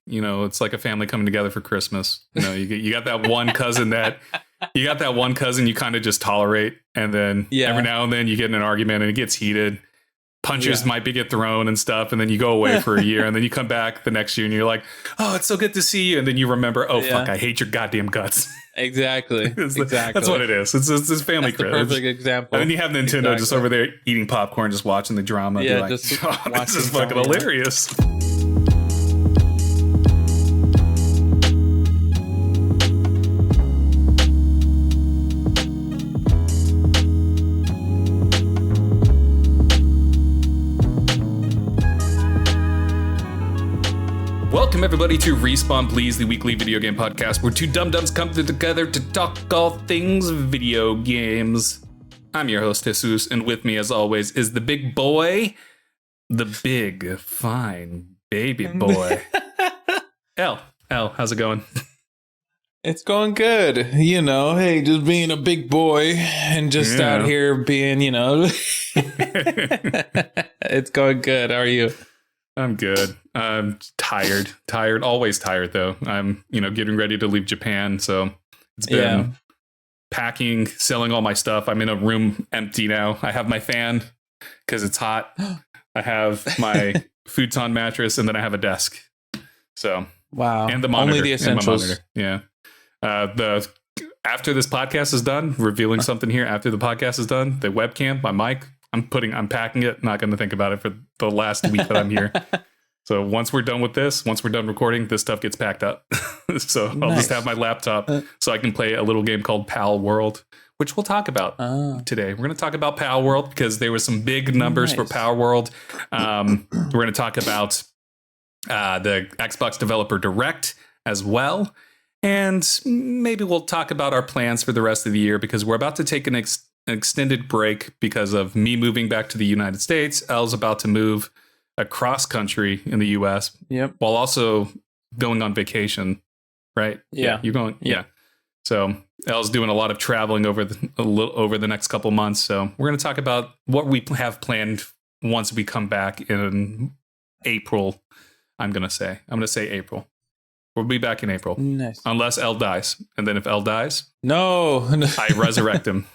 you know, it's like a family coming together for Christmas. You know, you got that one cousin you kind of just tolerate. And then every now and then you get in an argument and it gets heated. Punches might get thrown and stuff. And then you go away for a year and then you come back the next year and you're like, oh, it's so good to see you. And then you remember, oh, fuck, I hate your goddamn guts. Exactly. That's what it is. It's family That's the perfect example. And then you have Nintendo just over there eating popcorn, just watching the drama. Yeah, like, just this is fucking hilarious. Welcome everybody to Respawn Please, the weekly video game podcast where two dum-dums come together to talk all things video games. I'm your host, Jesus, and with me as always is the big boy, the big, fine baby boy. Ell, how's it going? It's going good. You know, hey, just being a big boy and just out here being, you know, it's going good. How are you? I'm good. I'm tired, always tired though. I'm, getting ready to leave Japan. So it's been packing, selling all my stuff. I'm in a room empty now. I have my fan because it's hot. I have my futon mattress and then I have a desk. So, wow. And the monitor. Only the essentials. Yeah. After this podcast is done, revealing something here after the podcast is done, the webcam, my mic, I'm packing it. Not going to think about it for the last week that I'm here. So once we're done recording, this stuff gets packed up. So I'll just have my laptop so I can play a little game called PalWorld, which we'll talk about today. We're going to talk about PalWorld because there were some big numbers for PalWorld. We're going to talk about the Xbox Developer Direct as well. And maybe we'll talk about our plans for the rest of the year because we're about to take an extended break because of me moving back to the United States. Elle's about to move across country in the US while also going on vacation, right? Yeah. You're going. Yeah. So Elle's doing a lot of traveling over the next couple months. So we're going to talk about what we have planned once we come back in April. I'm going to say April. We'll be back in April. Nice. Unless Elle dies. And then if Elle dies, I resurrect him.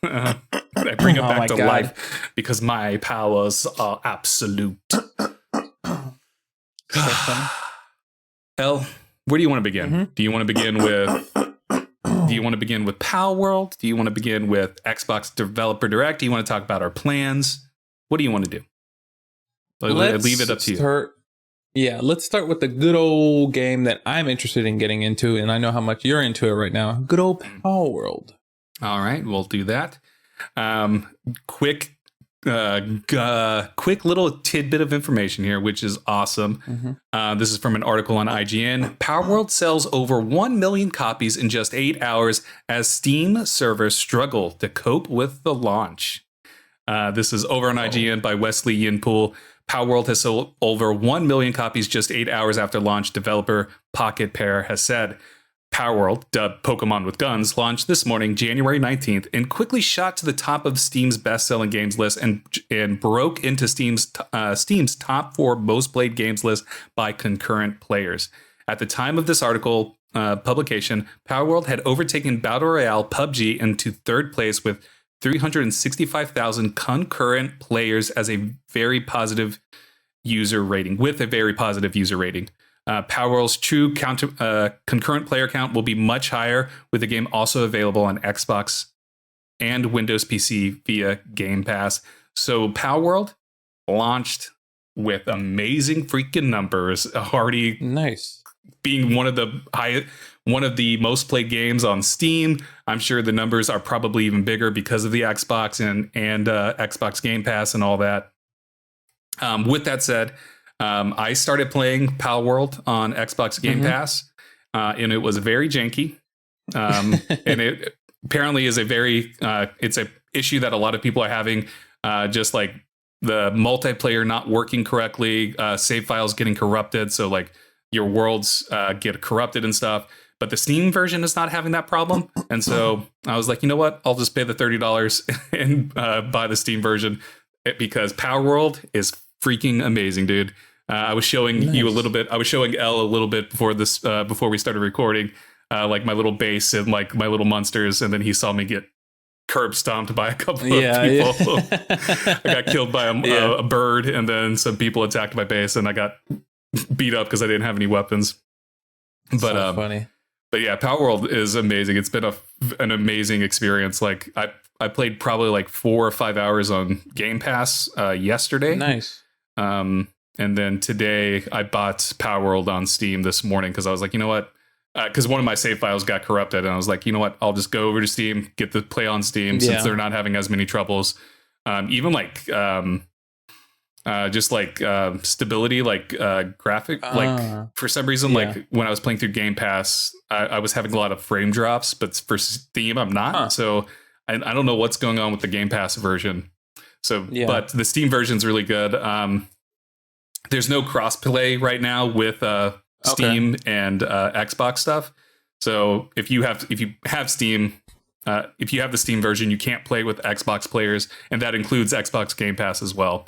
I bring him back to life because my powers are absolute. Elle, where do you want to begin? Mm-hmm. Do you want to begin with PalWorld? Do you want to begin with Xbox Developer Direct? Do you want to talk about our plans? What do you want to do? Let's leave it up to you. Let's start with the good old game that I'm interested in getting into, and I know how much you're into it right now. Good old PalWorld. All right, we'll do that. Quick little tidbit of information here, which is awesome. This is from an article on IGN. PalWorld sells over 1 million copies in just 8 hours as Steam servers struggle to cope with the launch. This is over on IGN by Wesley Yinpool. PalWorld has sold over 1 million copies just 8 hours after launch, developer Pocket Pair has said. PalWorld, dubbed Pokemon with Guns, launched this morning, January 19th, and quickly shot to the top of Steam's best-selling games list and broke into Steam's top 4 most-played games list by concurrent players. At the time of this article publication, PalWorld had overtaken Battle Royale PUBG into third place with 365,000 concurrent players as a very positive user rating. PalWorld's true concurrent player count will be much higher, with the game also available on Xbox and Windows PC via Game Pass. So PalWorld launched with amazing freaking numbers, already being one of the most played games on Steam. I'm sure the numbers are probably even bigger because of the Xbox and Xbox Game Pass and all that. With that said, I started playing PalWorld on Xbox Game Pass, and it was very janky. And it apparently is it's a issue that a lot of people are having, just like the multiplayer not working correctly, save files getting corrupted. So like your worlds get corrupted and stuff. But the Steam version is not having that problem. And so I was like, you know what? I'll just pay the $30 and buy the Steam version because PalWorld is freaking amazing, dude. I was showing you a little bit. I was showing Elle a little bit before this, before we started recording, like my little base and like my little monsters, and then he saw me get curb stomped by a couple of people. I got killed by a bird, and then some people attacked my base, and I got beat up because I didn't have any weapons. But so funny. But yeah, PalWorld is amazing. It's been an amazing experience. Like I played probably like 4 or 5 hours on Game Pass yesterday. Nice. And then today I bought PalWorld on Steam this morning because I was like, you know what? Because one of my save files got corrupted, and I was like, you know what? I'll just go over to Steam, get the play on Steam since they're not having as many troubles. Even like just like stability, like graphic, like for some reason, like when I was playing through Game Pass, I was having a lot of frame drops, but for Steam, I'm not. So I don't know what's going on with the Game Pass version. So, but the Steam version's really good. There's no crossplay right now with Steam and Xbox stuff. So if you have Steam, if you have the Steam version, you can't play with Xbox players, and that includes Xbox Game Pass as well.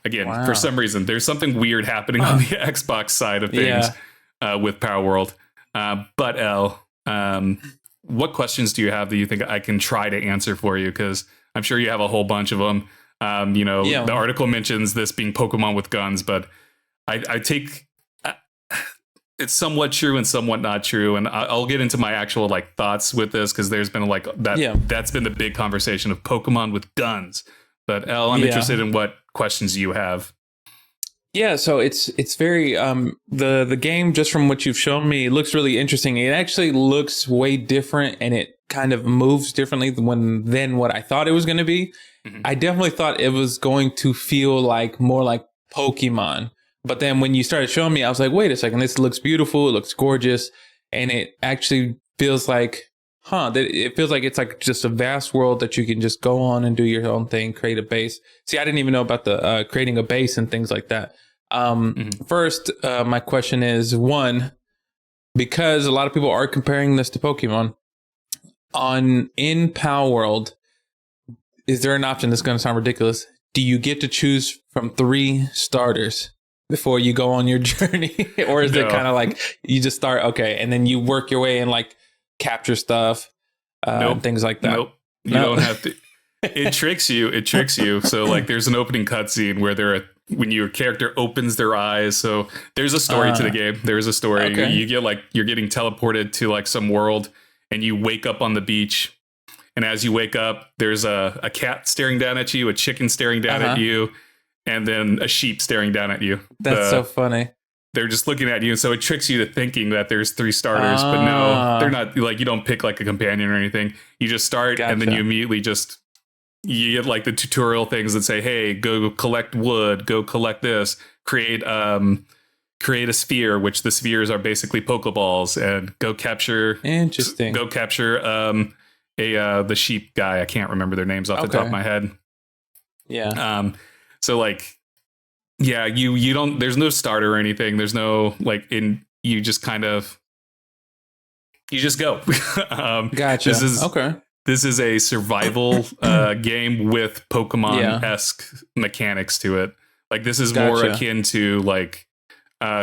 Again, for some reason, there's something weird happening on the Xbox side of things with PalWorld. But Elle, what questions do you have that you think I can try to answer for you? Because I'm sure you have a whole bunch of them. The article mentions this being Pokemon with guns, but I take it's somewhat true and somewhat not true. And I'll get into my actual like thoughts with this because there's been like that's been the big conversation of Pokemon with guns. But Elle, I'm interested in what questions you have. Yeah, so it's very the game, just from what you've shown me, looks really interesting. It actually looks way different, and it kind of moves differently than what I thought it was going to be. Mm-hmm. I definitely thought it was going to feel like more like Pokemon. But then when you started showing me, I was like, wait a second, this looks beautiful, it looks gorgeous, and it actually feels like it feels like it's like just a vast world that you can just go on and do your own thing, create a base. See, I didn't even know about the creating a base and things like that. First, my question is, one, because a lot of people are comparing this to Pokemon, in PalWorld, is there an option that's going to sound ridiculous? Do you get to choose from 3 starters before you go on your journey? Or is it kind of like you just start, and then you work your way and like capture stuff, things like that? Nope. You don't have to. It tricks you. So like there's an opening cutscene where when your character opens their eyes. So there's a story to the game. There's a story. Okay. You get like, you're getting teleported to like some world, and you wake up on the beach. And as you wake up, there's a cat staring down at you, a chicken staring down at you, and then a sheep staring down at you. That's so funny. They're just looking at you. And so it tricks you to thinking that there's 3 starters, but no, they're not. Like, you don't pick like a companion or anything. You just start and then you immediately you get like the tutorial things that say, hey, go collect wood, go collect this, create a sphere, which the spheres are basically Pokeballs, and go capture. Interesting. Go capture the sheep guy. I can't remember their names off the top of my head. Yeah. So like, yeah, you don't, there's no starter or anything. There's no like you just go. Gotcha. This is a survival game with Pokemon-esque mechanics to it. Like this is more akin to like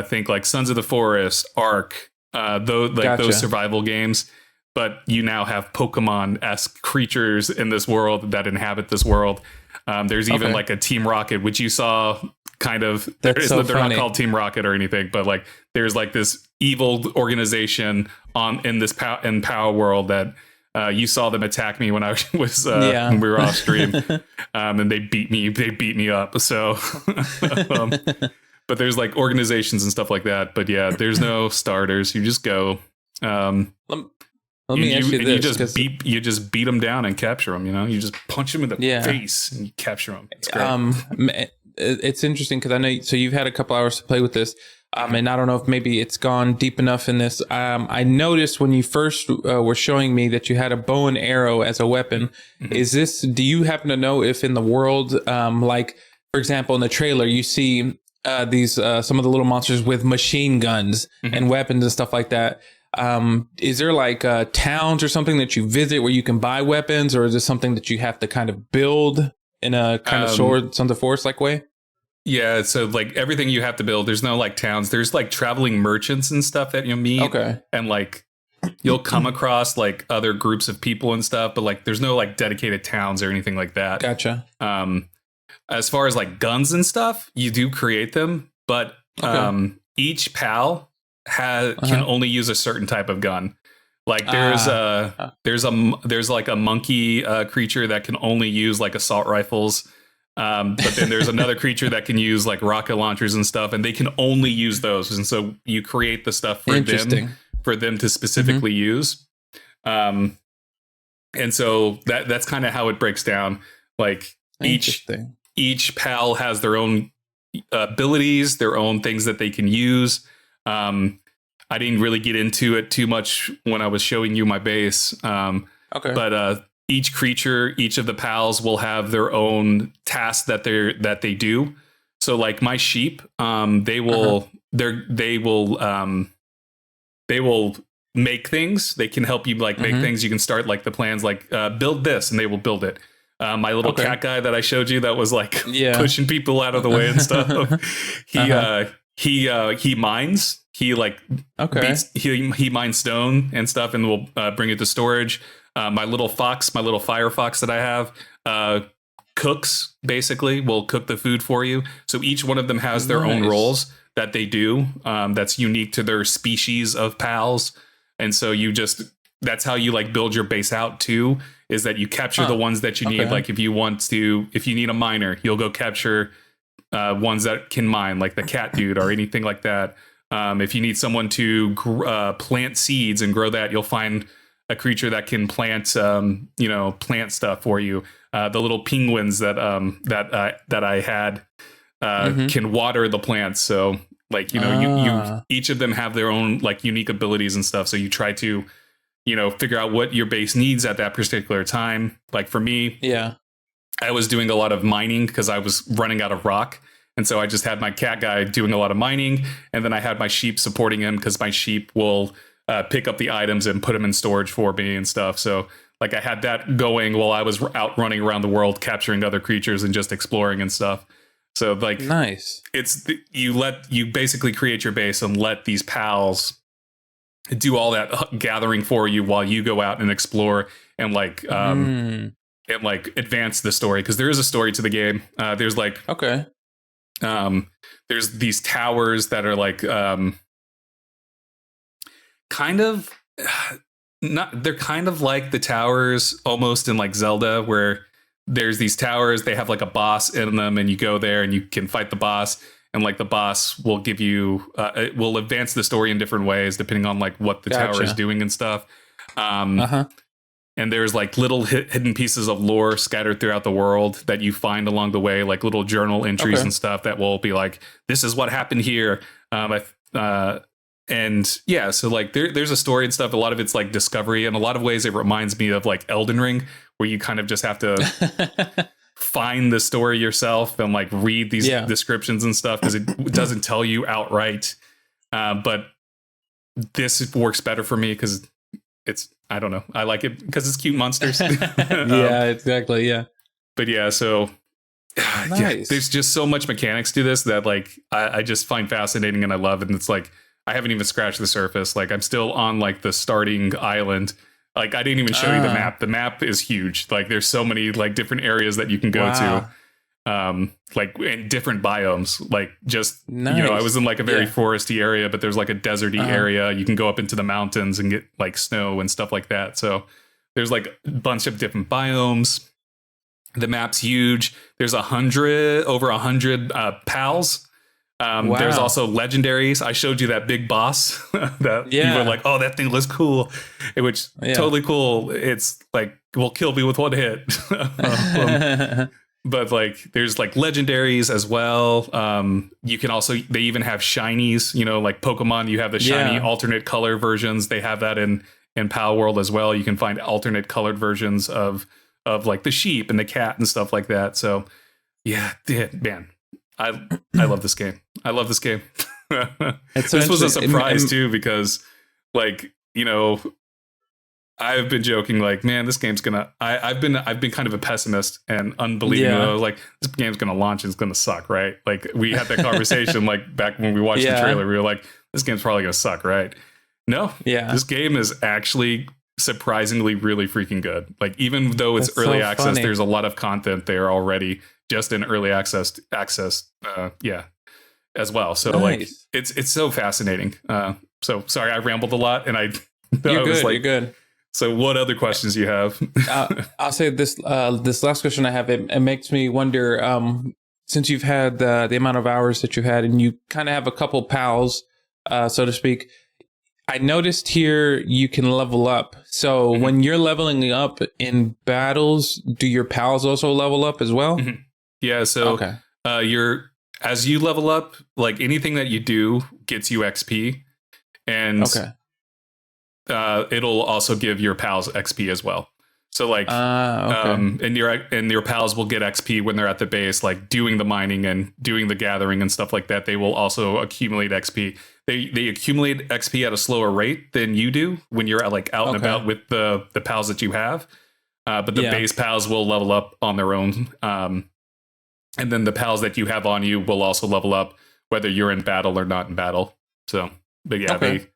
think like Sons of the Forest, Ark, those survival games. But you now have Pokemon-esque creatures in this world that inhabit this world. There's even like a Team Rocket, which you saw kind of. They're not called Team Rocket or anything, but like there's like this evil organization in PalWorld that you saw them attack me when I was when we were off stream, and they beat me up. So, but there's like organizations and stuff like that. But yeah, there's no starters. You just go. Let me ask you this. You just beat them down and capture them. You know, you just punch them in the face and you capture them. It's great. It's interesting because I know. So you've had a couple hours to play with this, and I don't know if maybe it's gone deep enough in this. I noticed when you first were showing me that you had a bow and arrow as a weapon. Mm-hmm. Do you happen to know if in the world, like for example, in the trailer, you see these some of the little monsters with machine guns and weapons and stuff like that? Is there like towns or something that you visit where you can buy weapons, or is it something that you have to kind of build in a kind of Swords on the Forest like way? Yeah, so like everything you have to build, there's no like towns. There's like traveling merchants and stuff that you meet. Okay. And like you'll come across like other groups of people and stuff, but like there's no like dedicated towns or anything like that. Gotcha. As far as like guns and stuff, you do create them, but each pal can only use a certain type of gun. Like there's like a monkey creature that can only use like assault rifles. But then there's another creature that can use like rocket launchers and stuff, and they can only use those. And so you create the stuff for them to specifically use. And so that's kind of how it breaks down. Like each pal has their own abilities, their own things that they can use. I didn't really get into it too much when I was showing you my base. But each creature, each of the pals will have their own tasks that they do. So like my sheep, they will make things. They can help you like make things. You can start like the plans, like build this, and they will build it. My little cat guy that I showed you that was like pushing people out of the way and stuff. He mines. He like he mines stone and stuff, and will bring it to storage. My little fire fox that I have cooks, basically will cook the food for you. So each one of them has their own roles that they do. That's unique to their species of pals. And so that's how you like build your base out too, is that you capture the ones that you need. Like if you need a miner, you'll go capture ones that can mine, like the cat dude or anything like that. If you need someone to plant seeds and grow that, you'll find a creature that can plant stuff for you. The little penguins that I had can water the plants. So like, you each of them have their own like unique abilities and stuff. So you try to, figure out what your base needs at that particular time. Like for me, I was doing a lot of mining because I was running out of rock. And so I just had my cat guy doing a lot of mining. And then I had my sheep supporting him because my sheep will pick up the items and put them in storage for me and stuff. So like I had that going while I was out running around the world, capturing other creatures and just exploring and stuff. So like, nice. You basically create your base and let these pals do all that gathering for you while you go out and explore and like, and like advance the story. Cause there is a story to the game. There's like, there's these towers that are like, they're kind of like the towers almost in like Zelda, where there's these towers, they have like a boss in them, and you go there and you can fight the boss, and like the boss will give you it will advance the story in different ways depending on like what the tower is doing and stuff. And there's like little hidden pieces of lore scattered throughout the world that you find along the way, like little journal entries and stuff that will be like, this is what happened here. And yeah, so like there's a story and stuff. A lot of it's like discovery. In a lot of ways, it reminds me of like Elden Ring, where you kind of just have to find the story yourself and like read these descriptions and stuff, because it doesn't tell you outright. But this works better for me because I don't know. I like it because it's cute monsters. Yeah, exactly. Yeah. But yeah, so nice. There's just so much mechanics to this that like I just find fascinating and I love it. And it's like, I haven't even scratched the surface. Like I'm still on like the starting island. Like I didn't even show you the map. The map is huge. Like there's so many like different areas that you can go to. Like in different biomes. Like just, I was in like a very foresty area, but there's like a deserty area. You can go up into the mountains and get like snow and stuff like that. So there's like a bunch of different biomes. The map's huge. There's over 100 pals. There's also legendaries. I showed you that big boss that you were like, oh, that thing looks cool, which totally cool. It's like, will kill me with one hit. But like, there's like legendaries as well. You can also, they even have shinies, like Pokemon, you have the shiny alternate color versions. They have that in PalWorld as well. You can find alternate colored versions of like the sheep and the cat and stuff like that. So yeah, man. I love this game. I love this game. This was a surprise too, because like, I've been joking, like, man, this game's gonna. I've been kind of a pessimist and unbelieving. Yeah. Like, this game's gonna launch and it's gonna suck, right? Like, we had that conversation like back when we watched the trailer. We were like, this game's probably gonna suck, right? No, this game is actually surprisingly really freaking good. Like, even though it's That's early so access, funny. there's a lot of content there already, just in early access. As well. So like, it's so fascinating. So sorry, I rambled a lot, and You're good. You're good. So what other questions do you have? I'll say this. This last question I have, it makes me wonder. Since you've had the amount of hours that you had, and you kind of have a couple pals, so to speak, I noticed here you can level up. So when you're leveling up in battles, do your pals also level up as well? Yeah. So as you level up, like anything that you do gets you XP, and it'll also give your pals XP as well. So like, and your pals will get XP when they're at the base, like doing the mining and doing the gathering and stuff like that. They will also accumulate XP. They accumulate XP at a slower rate than you do when you're out and about with the pals that you have. But the base pals will level up on their own. And then the pals that you have on you will also level up, whether you're in battle or not in battle. So, but yeah, they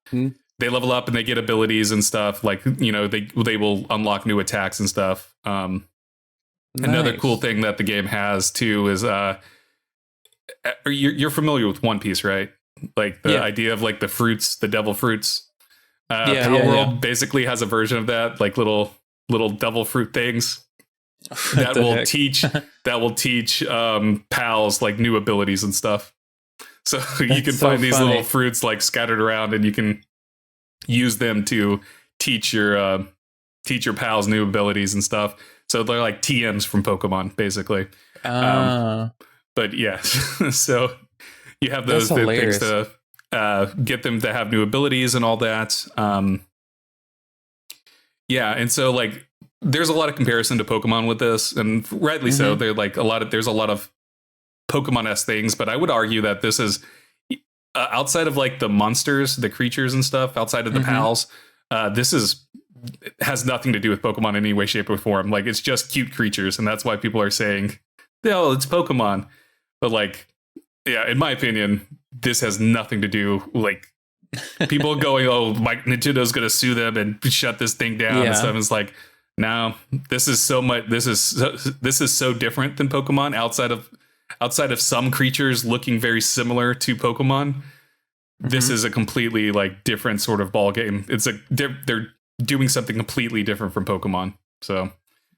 level up and they get abilities and stuff. Like, you know, they will unlock new attacks and stuff. Another cool thing that the game has too is you're familiar with One Piece, right? Like the idea of like the fruits, the devil fruits. PalWorld basically has a version of that, like little devil fruit things. that will teach pals like new abilities and stuff. So you can find these little fruits like scattered around, and you can use them to teach your pals new abilities and stuff. So they're like TMs from Pokemon, basically. But yeah, so you have those things to get them to have new abilities and all that. And so like, there's a lot of comparison to Pokemon with this, and rightly so. They're like there's a lot of Pokemon-esque things, but I would argue that this is outside of like the monsters, the creatures and stuff, outside of the pals, this has nothing to do with Pokemon in any way, shape, or form. Like, it's just cute creatures, and that's why people are saying, "Oh, it's Pokemon." But like, yeah, in my opinion, this has nothing to do. Like, people going, "Oh, Nintendo's going to sue them and shut this thing down," and stuff. It's like, no, this is so much. This is so different than Pokemon. Outside of some creatures looking very similar to Pokemon, this is a completely like different sort of ball game. It's they're doing something completely different from Pokemon. So,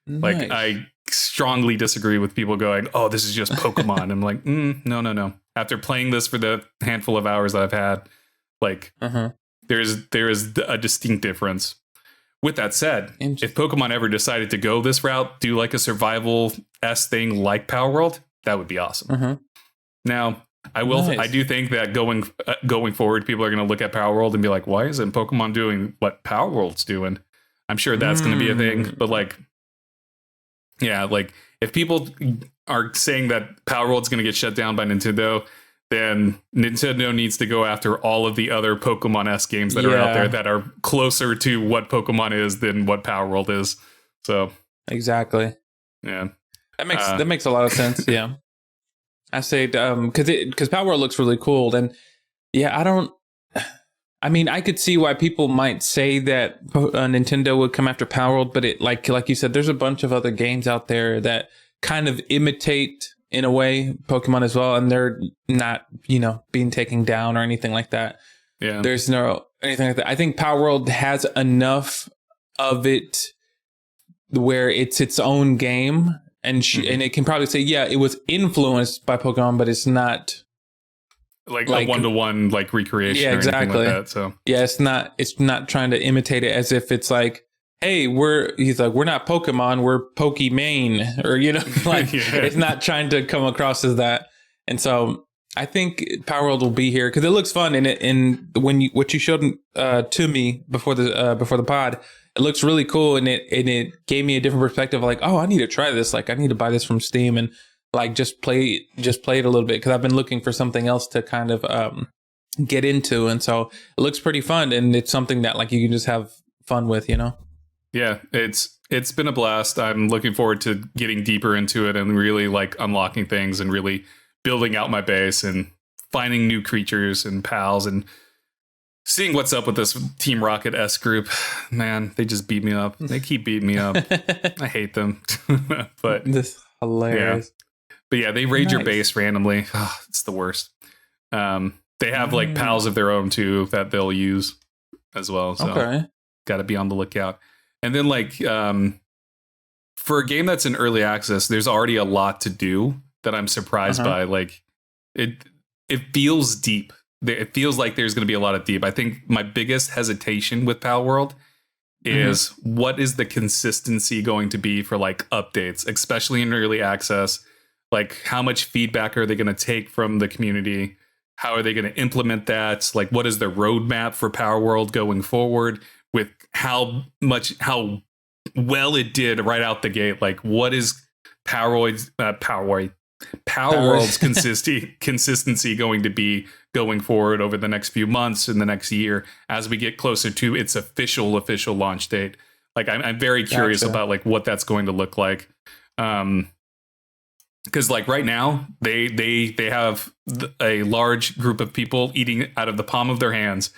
like, I strongly disagree with people going, "Oh, this is just Pokemon." I'm like, no. After playing this for the handful of hours that I've had, like, there is a distinct difference. With that said, if Pokemon ever decided to go this route, do like a survival-esque thing like PalWorld, that would be awesome. Now, I do think that going forward, people are going to look at PalWorld and be like, why isn't Pokemon doing what PalWorld's doing? I'm sure that's going to be a thing. But like, yeah, like if people are saying that PalWorld's going to get shut down by Nintendo, then Nintendo needs to go after all of the other Pokemon-esque games that are out there that are closer to what Pokemon is than what PalWorld is. So exactly, yeah, that makes a lot of sense. Yeah, I say because PalWorld looks really cool, and I mean, I could see why people might say that Nintendo would come after PalWorld, but it like you said, there's a bunch of other games out there that kind of imitate, in a way, Pokemon as well, and they're not, being taken down or anything like that. Yeah, there's no anything like that. I think PalWorld has enough of it where it's its own game, and and it can probably say, yeah, it was influenced by Pokemon, but it's not like a one-to-one like recreation. Yeah, exactly. Or anything like that, so yeah, it's not trying to imitate it as if it's like, hey, we're not Pokemon, we're Pokemon, or like it's not trying to come across as that. And so I think PalWorld will be here because it looks fun, and what you showed to me before the pod, it looks really cool, and it gave me a different perspective. Like, oh, I need to try this. Like, I need to buy this from Steam and like just play it a little bit because I've been looking for something else to kind of get into, and so it looks pretty fun, and it's something that like you can just have fun with, Yeah, it's been a blast. I'm looking forward to getting deeper into it and really like unlocking things and really building out my base and finding new creatures and pals and seeing what's up with this Team Rocket S group. Man, they just beat me up. They keep beating me up. I hate them. But This is hilarious. Yeah. But yeah, they raid your base randomly. Oh, it's the worst. They have like pals of their own too that they'll use as well. So got to be on the lookout. And then like for a game that's in early access, there's already a lot to do that I'm surprised by. Like it feels deep. It feels like there's going to be a lot of deep. I think my biggest hesitation with PalWorld is what is the consistency going to be for like updates, especially in early access? Like how much feedback are they going to take from the community? How are they going to implement that? Like what is the roadmap for PalWorld going forward with how well it did right out the gate? Like what is PalWorld's consistency going to be going forward over the next few months and the next year as we get closer to its official launch date? Like I'm very curious about like what that's going to look like. Because like right now they have a large group of people eating out of the palm of their hands,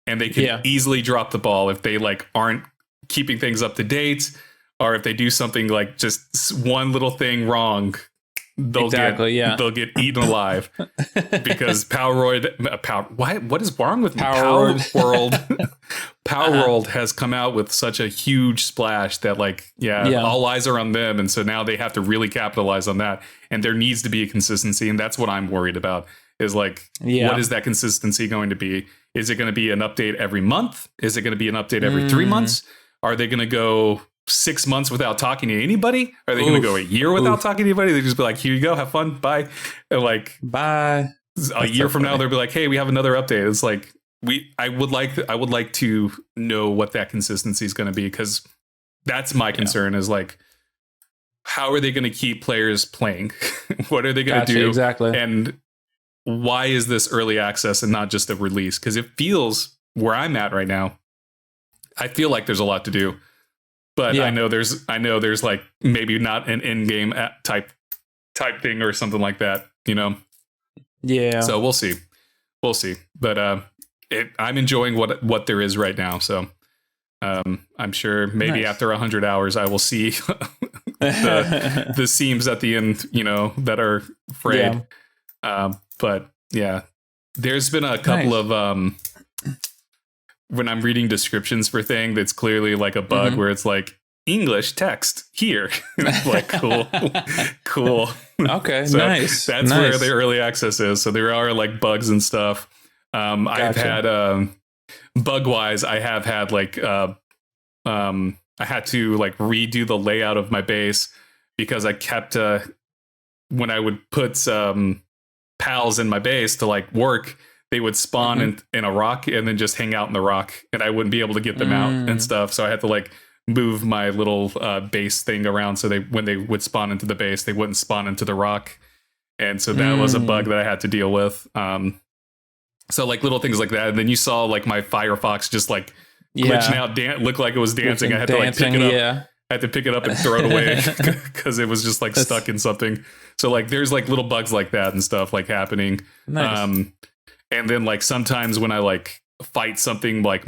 and they can easily drop the ball if they like aren't keeping things up to date, or if they do something like just one little thing wrong, they'll get eaten alive. Because what is wrong with me? PalWorld has come out with such a huge splash that like all eyes are on them, and so now they have to really capitalize on that, and there needs to be a consistency, and that's what I'm worried about is like what is that consistency going to be? Is it going to be an update every month? Is it going to be an update every 3 months? Are they going to go 6 months without talking to anybody? Are they going to go a year without talking to anybody? They just be like, here you go, have fun, bye. And like bye. A year from now, they'll be like, hey, we have another update. It's like I would like to know what that consistency is going to be, because that's my concern is like, how are they going to keep players playing? What are they going to do? Exactly. And why is this early access and not just a release? Because it feels where I'm at right now, I feel like there's a lot to do. But I know there's like maybe not an in-game type thing or something like that, you know? Yeah. So we'll see. But I'm enjoying what there is right now. So I'm sure maybe after 100 hours, I will see the seams at the end, you know, that are frayed. But yeah, there's been a couple of when I'm reading descriptions for thing that's clearly like a bug where it's like English text here. Like cool. Okay, so nice. That's where the early access is. So there are like bugs and stuff. I've had bug wise, I have had like I had to like redo the layout of my base because I kept when I would put pals in my base to like work, they would spawn in a rock and then just hang out in the rock, and I wouldn't be able to get them out and stuff. So I had to like move my little base thing around so when they would spawn into the base, they wouldn't spawn into the rock. And so that was a bug that I had to deal with. So like little things like that. And then you saw like my Firefox just like glitching out, looked like it was dancing. I had to like pick it up. Yeah. I had to pick it up and throw it away because it was just like stuck in something. So like there's like little bugs like that and stuff like happening. Nice. And then like sometimes when I like fight something like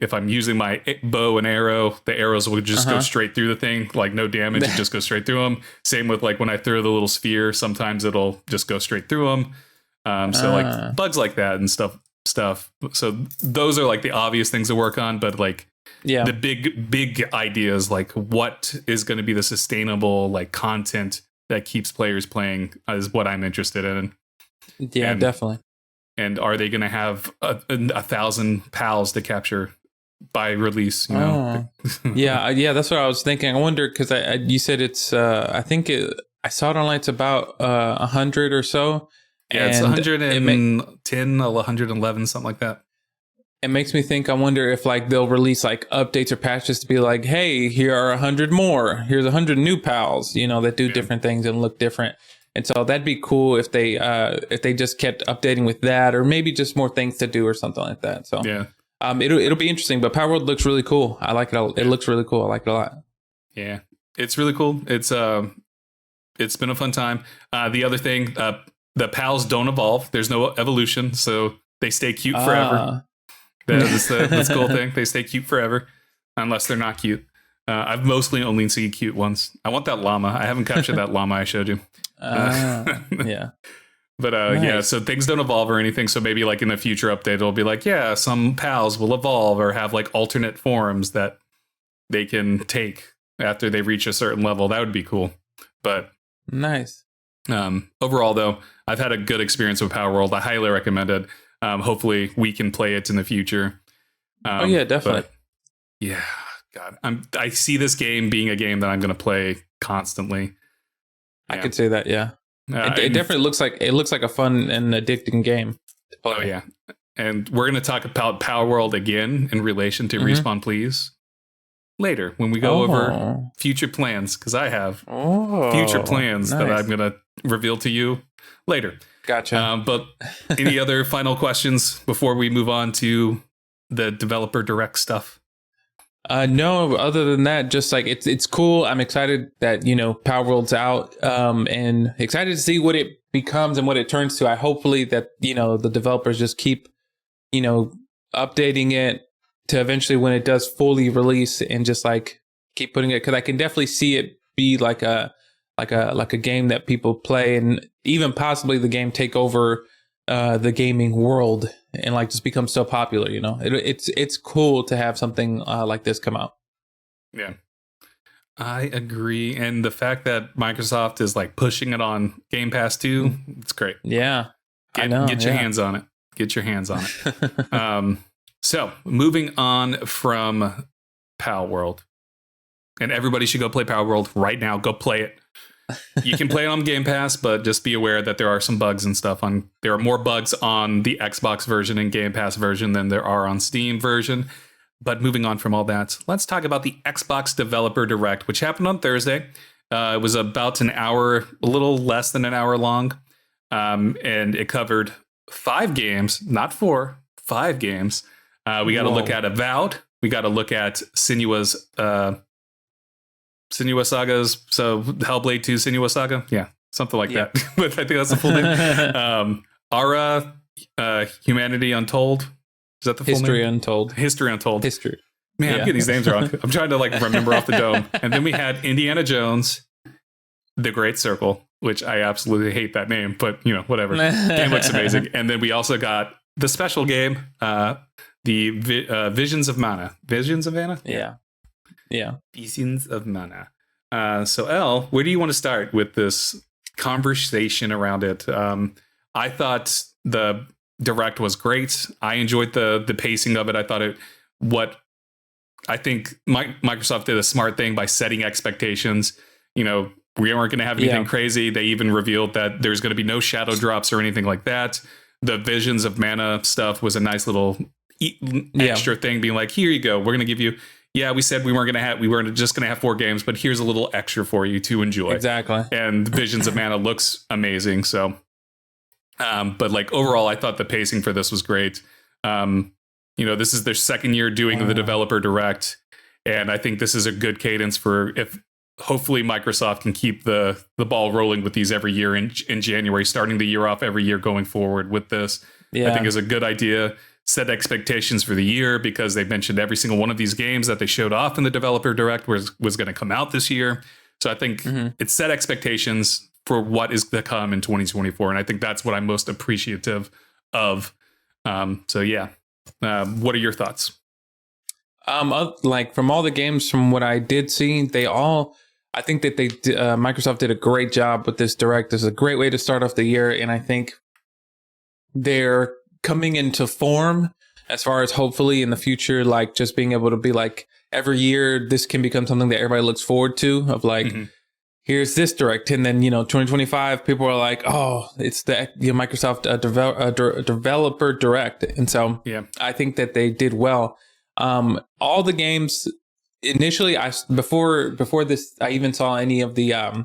if I'm using my bow and arrow, the arrows will just go straight through the thing, like no damage, it just goes straight through them. Same with like when I throw the little sphere, sometimes it'll just go straight through them. So like bugs like that and stuff. So those are like the obvious things to work on, but like the big ideas, like what is going to be the sustainable like content that keeps players playing is what I'm interested in. Yeah, definitely. And are they going to have 1,000 pals to capture by release? You know? Yeah. That's what I was thinking. I wonder because you said it's. I think I saw it online. It's about 100 or so. Yeah, it's 110, 111, something like that. It makes me think. I wonder if like they'll release like updates or patches to be like, hey, here are 100 more. Here's 100 new pals. You know, that do different things and look different. And so that'd be cool if they just kept updating with that, or maybe just more things to do or something like that. So It'll be interesting, but PalWorld looks really cool. I like it. It looks really cool. I like it a lot. Yeah, it's really cool. It's been a fun time. The other thing, the pals don't evolve. There's no evolution, so they stay cute forever. That's the cool thing. They stay cute forever, unless they're not cute. I've mostly only seen cute ones. I want that llama. I haven't captured that llama I showed you. Yeah. But Nice. yeah, so things don't evolve or anything. So maybe like in the future update, it'll be like, yeah, some pals will evolve or have like alternate forms that they can take after they reach a certain level. That would be cool. But Nice. overall, though, I've had a good experience with PalWorld. I highly recommend it. Hopefully, we can play it in the future. Oh yeah, definitely. But yeah, God, I see this game being a game that I'm going to play constantly. I could say that. Yeah. It and- definitely looks like a fun and addicting game to play. Oh yeah, and we're going to talk about PalWorld again in relation to Mhm. Respawn Please later when we go over future plans, because I have future plans that nice. I'm going to reveal to you later. Gotcha. But any other final questions before we move on to the developer direct stuff? No, other than that, just like it's cool. I'm excited that, PalWorld's out, and excited to see what it becomes and what it turns to. I hopefully that, the developers just keep, updating it to eventually when it does fully release and just like keep putting it, because I can definitely see it be like a game that people play, and even possibly the game take over the gaming world and like just become so popular. It's cool to have something like this come out. Yeah, I agree. And the fact that Microsoft is like pushing it on Game Pass too, it's great. Yeah, Get your hands on it. Get your hands on it. So moving on from PalWorld, and everybody should go play PalWorld right now. Go play it. You can play it on Game Pass, but just be aware that there are some bugs and stuff there are more bugs on the Xbox version and Game Pass version than there are on Steam version. But moving on from all that, let's talk about the Xbox Developer Direct, which happened on Thursday. It was about an hour, a little less than an hour long. And it covered 5 games, not 4, 5 games. We got to look at Avowed. We got to look at Senua's Sagas, so Hellblade 2 Senua Saga. Yeah, something like that. But I think that's the full name. Ara, Humanity Untold. Is that the full History name? Untold. History Untold. History. Man, I'm getting these names wrong. I'm trying to like remember off the dome. And then we had Indiana Jones, The Great Circle, which I absolutely hate that name, but whatever. Game looks amazing. And then we also got the special game, the Visions of Mana. Visions of Mana? Yeah. Visions of Mana. So Elle, where do you want to start with this conversation around it? I thought the direct was great. I enjoyed the pacing of it. I think Microsoft did a smart thing by setting expectations. We weren't going to have anything crazy. They even revealed that there's going to be no shadow drops or anything like that. The Visions of Mana stuff was a nice little extra thing, being like, here you go. We're going to give you. Yeah, we said we weren't just going to have 4 games, but here's a little extra for you to enjoy. Exactly. And Visions of Mana looks amazing. So, but like overall, I thought the pacing for this was great. This is their second year doing the developer direct. And I think this is a good cadence for if hopefully Microsoft can keep the ball rolling with these every year in January, starting the year off every year going forward with this. I think is a good idea. Set expectations for the year, because they mentioned every single one of these games that they showed off in the developer direct was going to come out this year. So I think it set expectations for what is to come in 2024. And I think that's what I'm most appreciative of. What are your thoughts? Like from all the games, from what I did see, I think that Microsoft did a great job with this direct. This is a great way to start off the year. And I think they're coming into form as far as hopefully in the future, like just being able to be like every year, this can become something that everybody looks forward to, of like, here's this direct. And then, 2025, people are like, oh, it's the Microsoft developer direct. And so I think that they did well. All the games initially, before this, I even saw any of the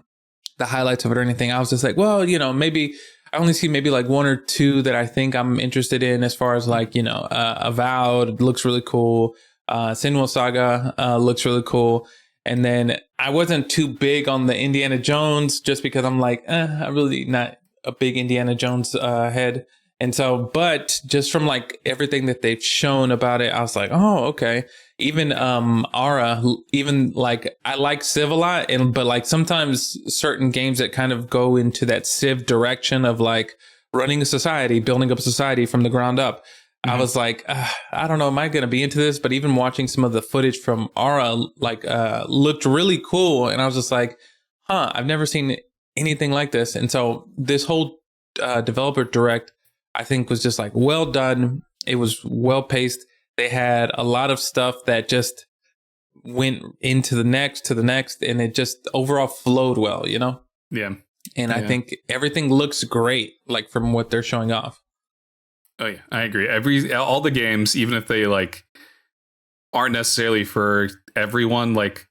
highlights of it or anything. I was just like, well, maybe I only see maybe like one or two that I think I'm interested in, as far as like, Avowed looks really cool. Senua Saga looks really cool. And then I wasn't too big on the Indiana Jones, just because I'm like, I'm really not a big Indiana Jones head. And so, but just from like everything that they've shown about it, I was like, oh, okay. Even Aura, even like I like Civ a lot, but like sometimes certain games that kind of go into that Civ direction of like running a society, building up a society from the ground up. I was like, I don't know, am I going to be into this? But even watching some of the footage from Aura, like, looked really cool. And I was just like, I've never seen anything like this. And so this whole developer direct, I think, was just like well done. It was well paced. They had a lot of stuff that just went into the next, and it just overall flowed well, Yeah. And I think everything looks great, like from what they're showing off. Oh yeah, I agree. All the games, even if they like aren't necessarily for everyone, like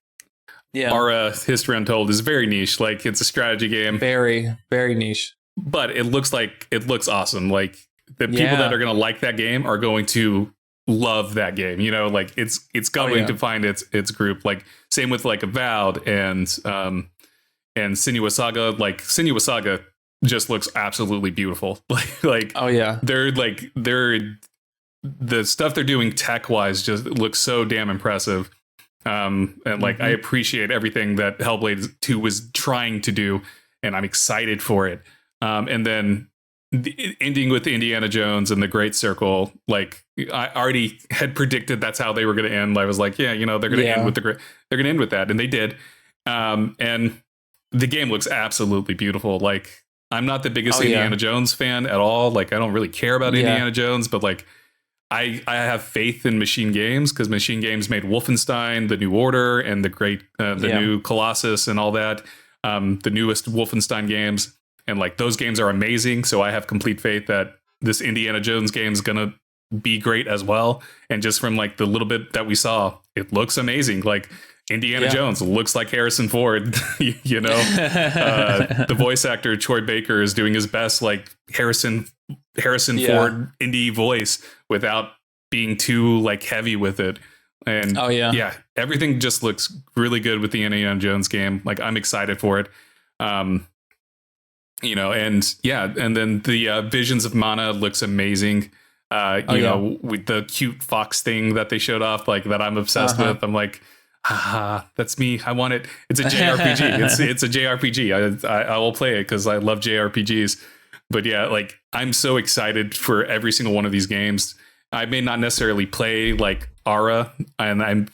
our History Untold is very niche. Like it's a strategy game, very, very niche. But it looks awesome. Like the people that are going to like that game are going to love that game. Like it's going to find its group. Like same with like Avowed and Senua Saga. Like Senua Saga just looks absolutely beautiful. like oh yeah, they're the stuff they're doing tech wise just looks so damn impressive. And like I appreciate everything that Hellblade 2 was trying to do, and I'm excited for it. And then ending with Indiana Jones and the Great Circle, like I already had predicted that's how they were going to end. I was like, they're going to end with they're going to end with that, and they did. And the game looks absolutely beautiful. Like I'm not the biggest Indiana Jones fan at all. Like I don't really care about Indiana Jones, but like I have faith in Machine Games, because Machine Games made Wolfenstein, The New Order, and the new Colossus and all that. The newest Wolfenstein games. And like those games are amazing. So I have complete faith that this Indiana Jones game is going to be great as well. And just from like the little bit that we saw, it looks amazing. Like Indiana Jones looks like Harrison Ford, the voice actor Troy Baker is doing his best, like Harrison Ford indie voice without being too like heavy with it. And everything just looks really good with the Indiana Jones game. Like I'm excited for it. And then the Visions of Mana looks amazing. With the cute fox thing that they showed off, like that I'm obsessed with. I'm like, that's me. I want it. It's a JRPG. it's a JRPG. I will play it because I love JRPGs. But yeah, like I'm so excited for every single one of these games. I may not necessarily play like Aura, and I'll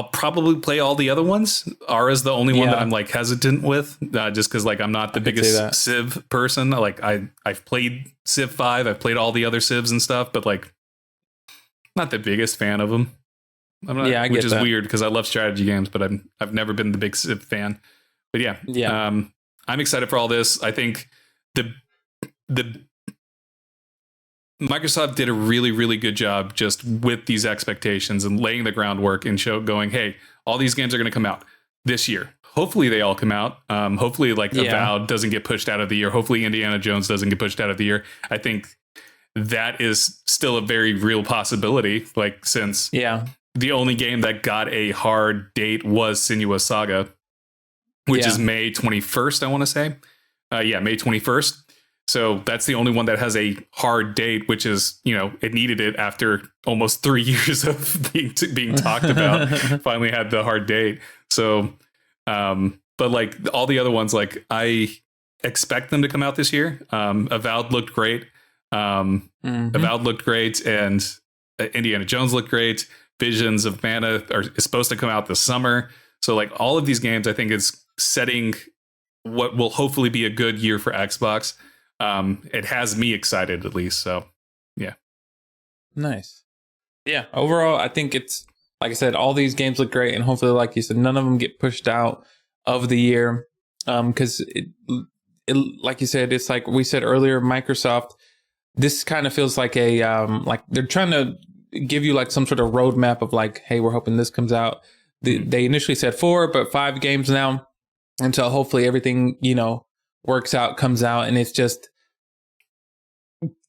probably play all the other ones. Aura's the only one that I'm like hesitant with, just because like I'm not the biggest Civ person. Like I've played Civ 5, I've played all the other Civs and stuff, but like not the biggest fan of them. I'm not, which is weird because I love strategy games, but I've never been the big Civ fan. But I'm excited for all this. I think the Microsoft did a really, really good job just with these expectations and laying the groundwork and going, hey, all these games are going to come out this year. Hopefully they all come out. Hopefully like Avowed doesn't get pushed out of the year. Hopefully Indiana Jones doesn't get pushed out of the year. I think that is still a very real possibility. Like since the only game that got a hard date was Senua Saga, which is May 21st, I want to say. May 21st. So that's the only one that has a hard date, which is, it needed it after almost 3 years of being talked about. Finally had the hard date. So, but like all the other ones, like I expect them to come out this year. Avowed looked great. Avowed looked great, and Indiana Jones looked great. Visions of Mana is supposed to come out this summer. So like all of these games, I think is setting what will hopefully be a good year for Xbox. It has me excited at least. So yeah. Nice. Yeah. Overall, I think it's, like I said, all these games look great, and hopefully, like you said, none of them get pushed out of the year. Cause it, like you said, it's like we said earlier, Microsoft, this kind of feels like like they're trying to give you like some sort of roadmap of like, hey, we're hoping this comes out. They initially said 4, but 5 games now. And so hopefully everything, comes out, and it's just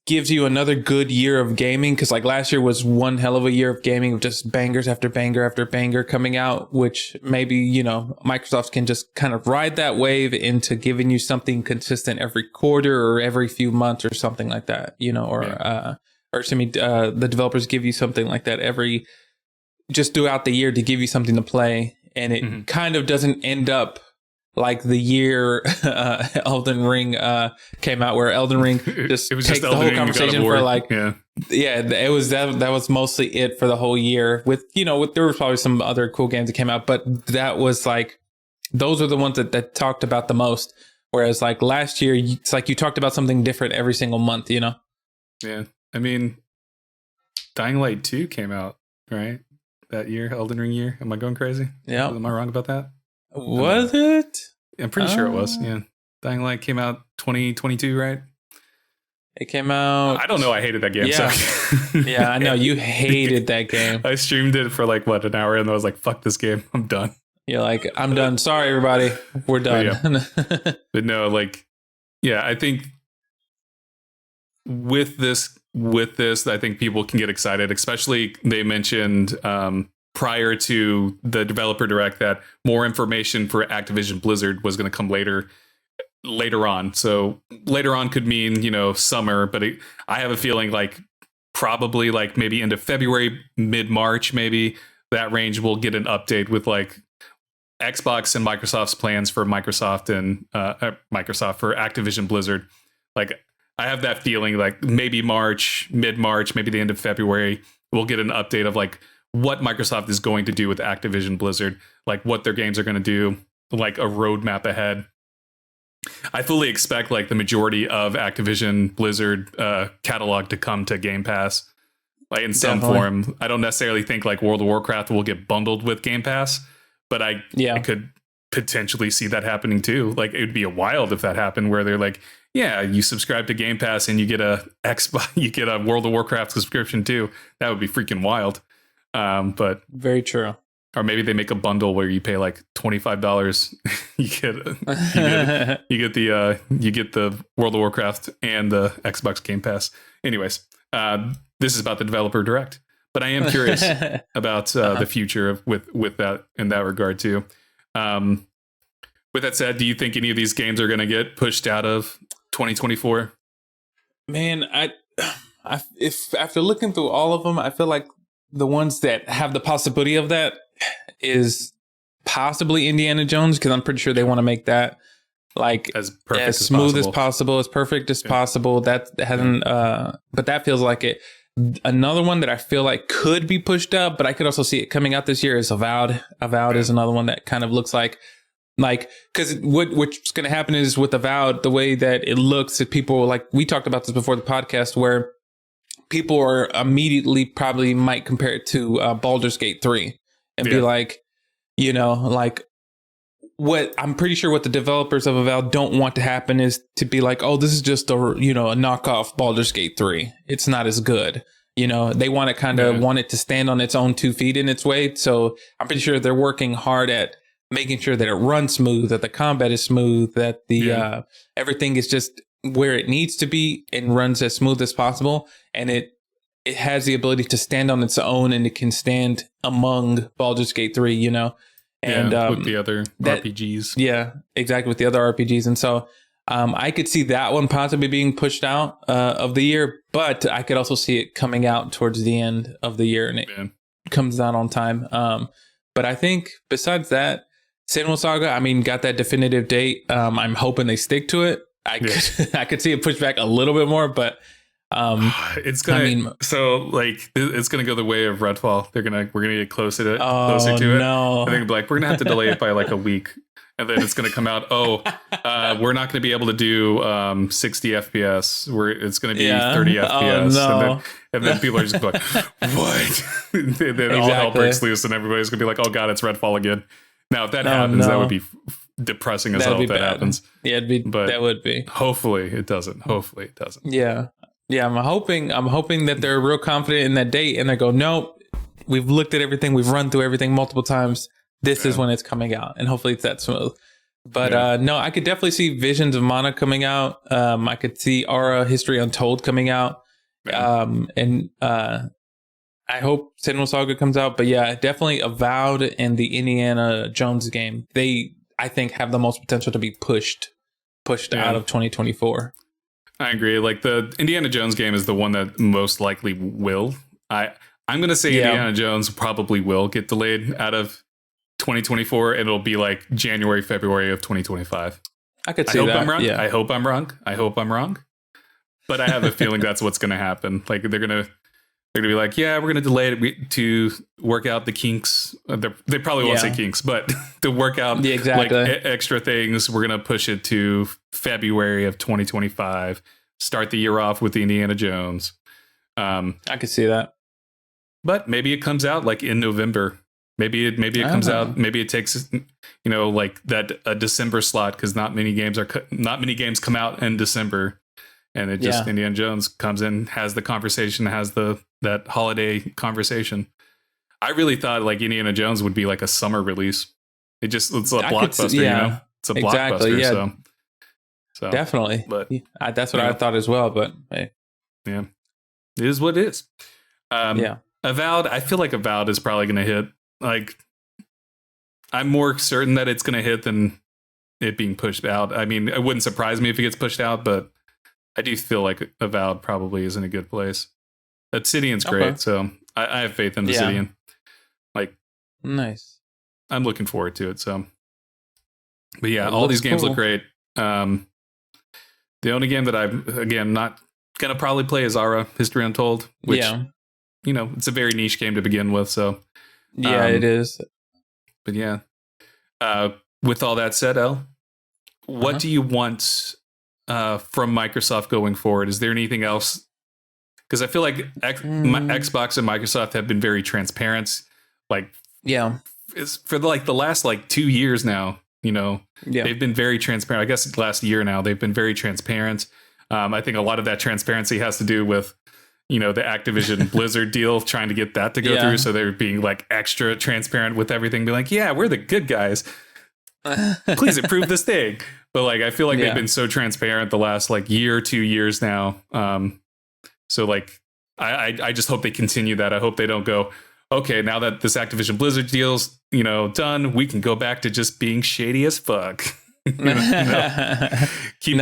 gives you another good year of gaming, because like last year was one hell of a year of gaming, of just bangers after banger after banger coming out, which maybe, you know, Microsoft can just kind of ride that wave into giving you something consistent every quarter or every few months or something like that, you know, the developers give you something like that just throughout the year to give you something to play, and it kind of doesn't end up like the year Elden Ring came out, where Elden Ring just takes the whole conversation for like, it was that was mostly it for the whole year. With, you know, there were probably some other cool games that came out, but that was like, those are the ones that talked about the most. Whereas like last year, it's like you talked about something different every single month, you know? Yeah. I mean, Dying Light 2 came out, right? That year, Elden Ring year. Am I going crazy? Yeah. Am I wrong about that? Was it? I'm pretty sure it was. Yeah. Dying Light came out 2022, right? It came out. I don't know. I hated that game. Yeah. So. Yeah, I know. You hated that game. I streamed it for like, an hour, and I was like, fuck this game. I'm done. You're like, I'm done. Sorry, everybody. We're done. But no, like, yeah, I think with this, I think people can get excited, especially they mentioned prior to the developer direct that more information for Activision Blizzard was going to come later on. So later on could mean, you know, summer, but I have a feeling like probably like maybe into February, mid-March, maybe that range will get an update with like Xbox and Microsoft's plans for Microsoft and Microsoft for Activision Blizzard. Like I have that feeling like maybe March, mid-March, maybe the end of February, we'll get an update of like what Microsoft is going to do with Activision Blizzard, like what their games are going to do, like a roadmap ahead. I fully expect like the majority of Activision Blizzard catalog to come to Game Pass, like in some form. I don't necessarily think like World of Warcraft will get bundled with Game Pass, but I could potentially see that happening too. Like it would be wild if that happened, where they're like, yeah, you subscribe to Game Pass and you get a World of Warcraft subscription too. That would be freaking wild. But very true. Or maybe they make a bundle where you pay like $25. you get the World of Warcraft and the Xbox Game Pass. Anyways, this is about the developer direct, but I am curious about the future with that in that regard too. With that said, do you think any of these games are going to get pushed out of 2024? Man, if after looking through all of them, I feel like the ones that have the possibility of that is possibly Indiana Jones, because I'm pretty sure they want to make that like as perfect, as smooth as possible, as perfect as possible. That hasn't, but that feels like it. Another one that I feel like could be pushed up, but I could also see it coming out this year is Avowed. Avowed is another one that kind of looks like, because what's going to happen is with Avowed, the way that it looks at people, like we talked about this before the podcast, where people are immediately probably might compare it to Baldur's Gate 3 and be like, you know, like what I'm pretty sure what the developers of Avowed don't want to happen is to be like, oh, this is just a knockoff Baldur's Gate 3. It's not as good. You know, they want to kind of want it to stand on its own 2 feet in its way. So I'm pretty sure they're working hard at making sure that it runs smooth, that the combat is smooth, that the everything is just where it needs to be and runs as smooth as possible. And it has the ability to stand on its own, and it can stand among Baldur's Gate 3, you know, and with the other RPGs. Yeah, exactly. With the other RPGs. And so I could see that one possibly being pushed out of the year, but I could also see it coming out towards the end of the year, and it comes out on time. But I think besides that, Senua Saga, I mean, got that definitive date. I'm hoping they stick to it. I could see it pushed back a little bit more, but it's gonna. It's gonna go the way of Redfall. We're gonna get closer to it. I think we're gonna have to delay it by like a week, and then it's gonna come out. We're not gonna be able to do 60 FPS. It's gonna be 30 FPS. And then people are just like, what? And then all hell breaks loose, and everybody's gonna be like, oh god, it's Redfall again. Now, if that happens, that would be depressing as hell if that happens. Yeah, that would be. Hopefully it doesn't. Yeah. Yeah, I'm hoping that they're real confident in that date, and they go, nope, we've looked at everything, we've run through everything multiple times. This is when it's coming out, and hopefully it's that smooth. But no, I could definitely see Visions of Mana coming out. I could see Aura History Untold coming out. And I hope Sentinel Saga comes out. But yeah, definitely Avowed and the Indiana Jones game. They, I think, have the most potential to be pushed out of 2024. I agree. Like the Indiana Jones game is the one that most likely will. I'm going to say Indiana Jones probably will get delayed out of 2024, and it'll be like January, February of 2025. I could see that. I'm wrong. Yeah. I hope I'm wrong. But I have a feeling that's what's going to happen. Like they're going to be like, yeah, we're going to delay it to work out the kinks. They probably won't say kinks, but to work out like extra things, we're going to push it to February of 2025. Start the year off with the Indiana Jones. I could see that. But maybe it comes out like in November. Maybe it comes out. Maybe it takes, like that a December slot, because not many games come out in December, and it just Indiana Jones comes in, has the conversation, has that holiday conversation. I really thought like Indiana Jones would be like a summer release. It's a blockbuster, It's a blockbuster. Yeah. So definitely. But that's what I thought as well. But hey. Yeah, it is what it is. Avowed. I feel like Avowed is probably going to hit. Like, I'm more certain that it's going to hit than it being pushed out. I mean, it wouldn't surprise me if it gets pushed out, but I do feel like Avowed probably is in a good place. Obsidian's great, so I have faith in Obsidian. Like, nice. I'm looking forward to it. So, but yeah, all these games look great. The only game that I'm again not gonna probably play is Aura History Untold, which it's a very niche game to begin with. So. Yeah, it is. But yeah, with all that said, Elle, what do you want from Microsoft going forward? Is there anything else? Because I feel like Xbox and Microsoft have been very transparent. Like, it's for like the last 2 years now. They've been very transparent. I guess last year now they've been very transparent. I think a lot of that transparency has to do with the Activision Blizzard deal, trying to get that to go through. So they're being like extra transparent with everything, be like, yeah, we're the good guys. Please approve this thing. But like, I feel like they've been so transparent the last year or 2 years now. So like, I just hope they continue that. I hope they don't go, okay, now that this Activision Blizzard deal's, done, we can go back to just being shady as fuck. Keep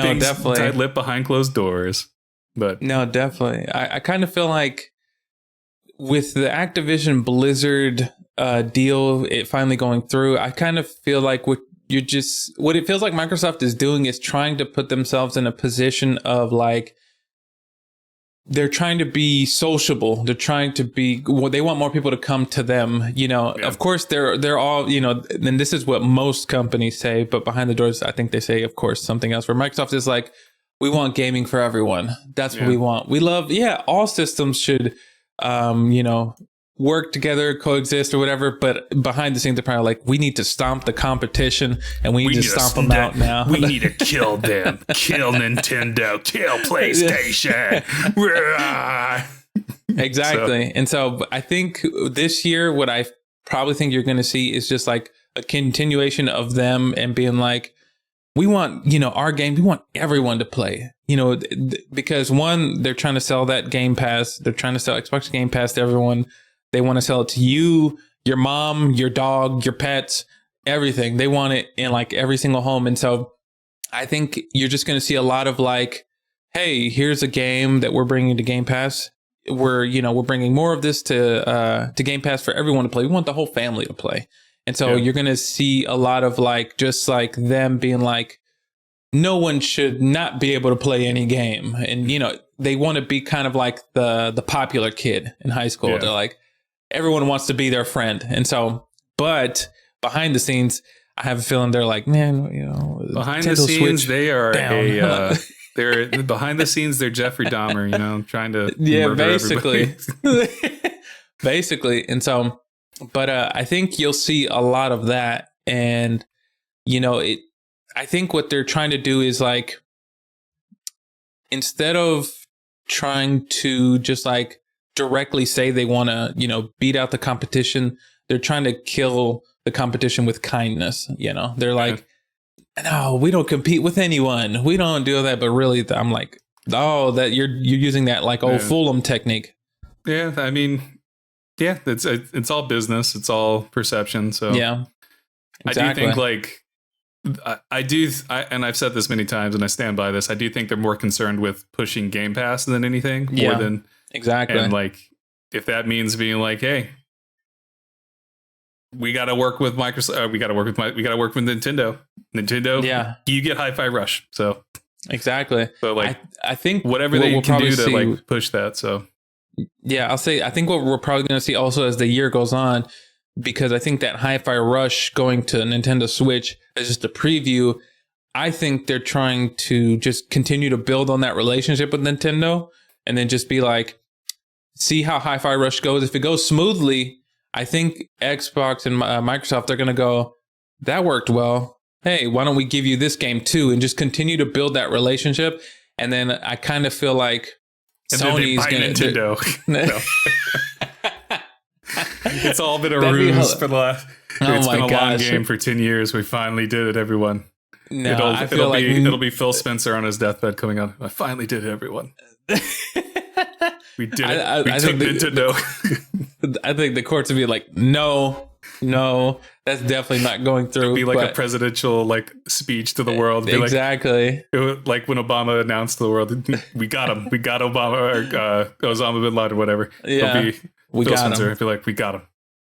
things tight-lipped behind closed doors. But no, definitely. I kind of feel like with the Activision Blizzard deal, it finally going through, I kind of feel like what it feels like Microsoft is doing is trying to put themselves in a position of like, they're trying to be sociable. They're trying to be, they want more people to come to them. Of course, they're all, and this is what most companies say, but behind the doors, I think they say, of course, something else, where Microsoft is like, we want gaming for everyone. That's what we want. We love, all systems should, work together, coexist or whatever. But behind the scenes, they're probably like, we need to stomp the competition and we need to stomp them out now. We need to kill them. Kill Nintendo. Kill PlayStation. Exactly. And so I think this year, what I probably think you're going to see is just like a continuation of them and being like, we want, our game, we want everyone to play, because one, they're trying to sell that Game Pass. They're trying to sell Xbox Game Pass to everyone. They want to sell it to you, your mom, your dog, your pets, everything. They want it in like every single home. And so I think you're just going to see a lot of like, hey, here's a game that we're bringing to Game Pass. We're bringing more of this to Game Pass for everyone to play. We want the whole family to play. And so you're going to see a lot of like, just like them being like, no one should not be able to play any game. And, they want to be kind of like the popular kid in high school. Yeah. They're like, everyone wants to be their friend. And so, but behind the scenes, I have a feeling they're like, man, behind the scenes, they are they're behind the scenes, they're Jeffrey Dahmer, trying to basically. Basically. And so, but I think you'll see a lot of that. And, I think what they're trying to do is like, instead of trying to just like directly say they want to, beat out the competition, they're trying to kill the competition with kindness. They're like, no, we don't compete with anyone. We don't do that. But really, I'm like, oh, that you're using that like old Fulham technique. Yeah, I mean, yeah, it's all business. It's all perception. So yeah, exactly. I do think like and I've said this many times, and I stand by this. I do think they're more concerned with pushing Game Pass than anything, more than exactly. And like, if that means being like, hey, we got to work with Microsoft, we got to work with Nintendo. Nintendo, you get Hi-Fi Rush. So exactly. So like, I think whatever they can do to like push that. So yeah, I'll say I think what we're probably going to see also as the year goes on, because I think that Hi-Fi Rush going to Nintendo Switch is just a preview. I think they're trying to just continue to build on that relationship with Nintendo, and then just be like, see how Hi-Fi Rush goes. If it goes smoothly, I think Xbox and Microsoft, they're going to go, that worked well. Hey, why don't we give you this game too? And just continue to build that relationship. And then I kind of feel like Sony's going to Nintendo. It's all been a ruse for the last. It's been a long game for 10 years. We finally did it, everyone. No, it'll be Phil Spencer on his deathbed coming out. I finally did it, everyone. We did it. We took Nintendo. I think the courts would be like, no, that's definitely not going through. It'd be like a presidential like speech to the world. Be exactly. Like when Obama announced to the world, we got him. We got Obama or Osama bin Laden, whatever. Yeah. We got Spencer. I'd be like, we got him.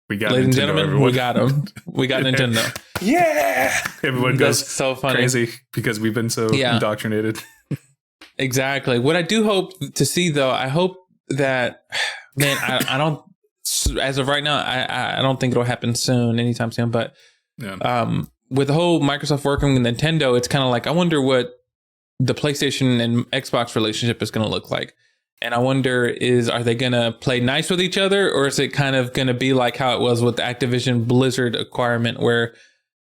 We got Ladies Nintendo, and gentlemen, everyone. we got him. We got Nintendo. Yeah. Everyone goes so funny. Crazy because we've been so indoctrinated. Exactly. What I do hope to see, though, I hope that, man, I don't, as of right now, I don't think it'll happen soon, anytime soon. But with the whole Microsoft working with Nintendo, it's kind of like, I wonder what the PlayStation and Xbox relationship is going to look like. And I wonder are they going to play nice with each other, or is it kind of going to be like how it was with the Activision Blizzard acquirement, where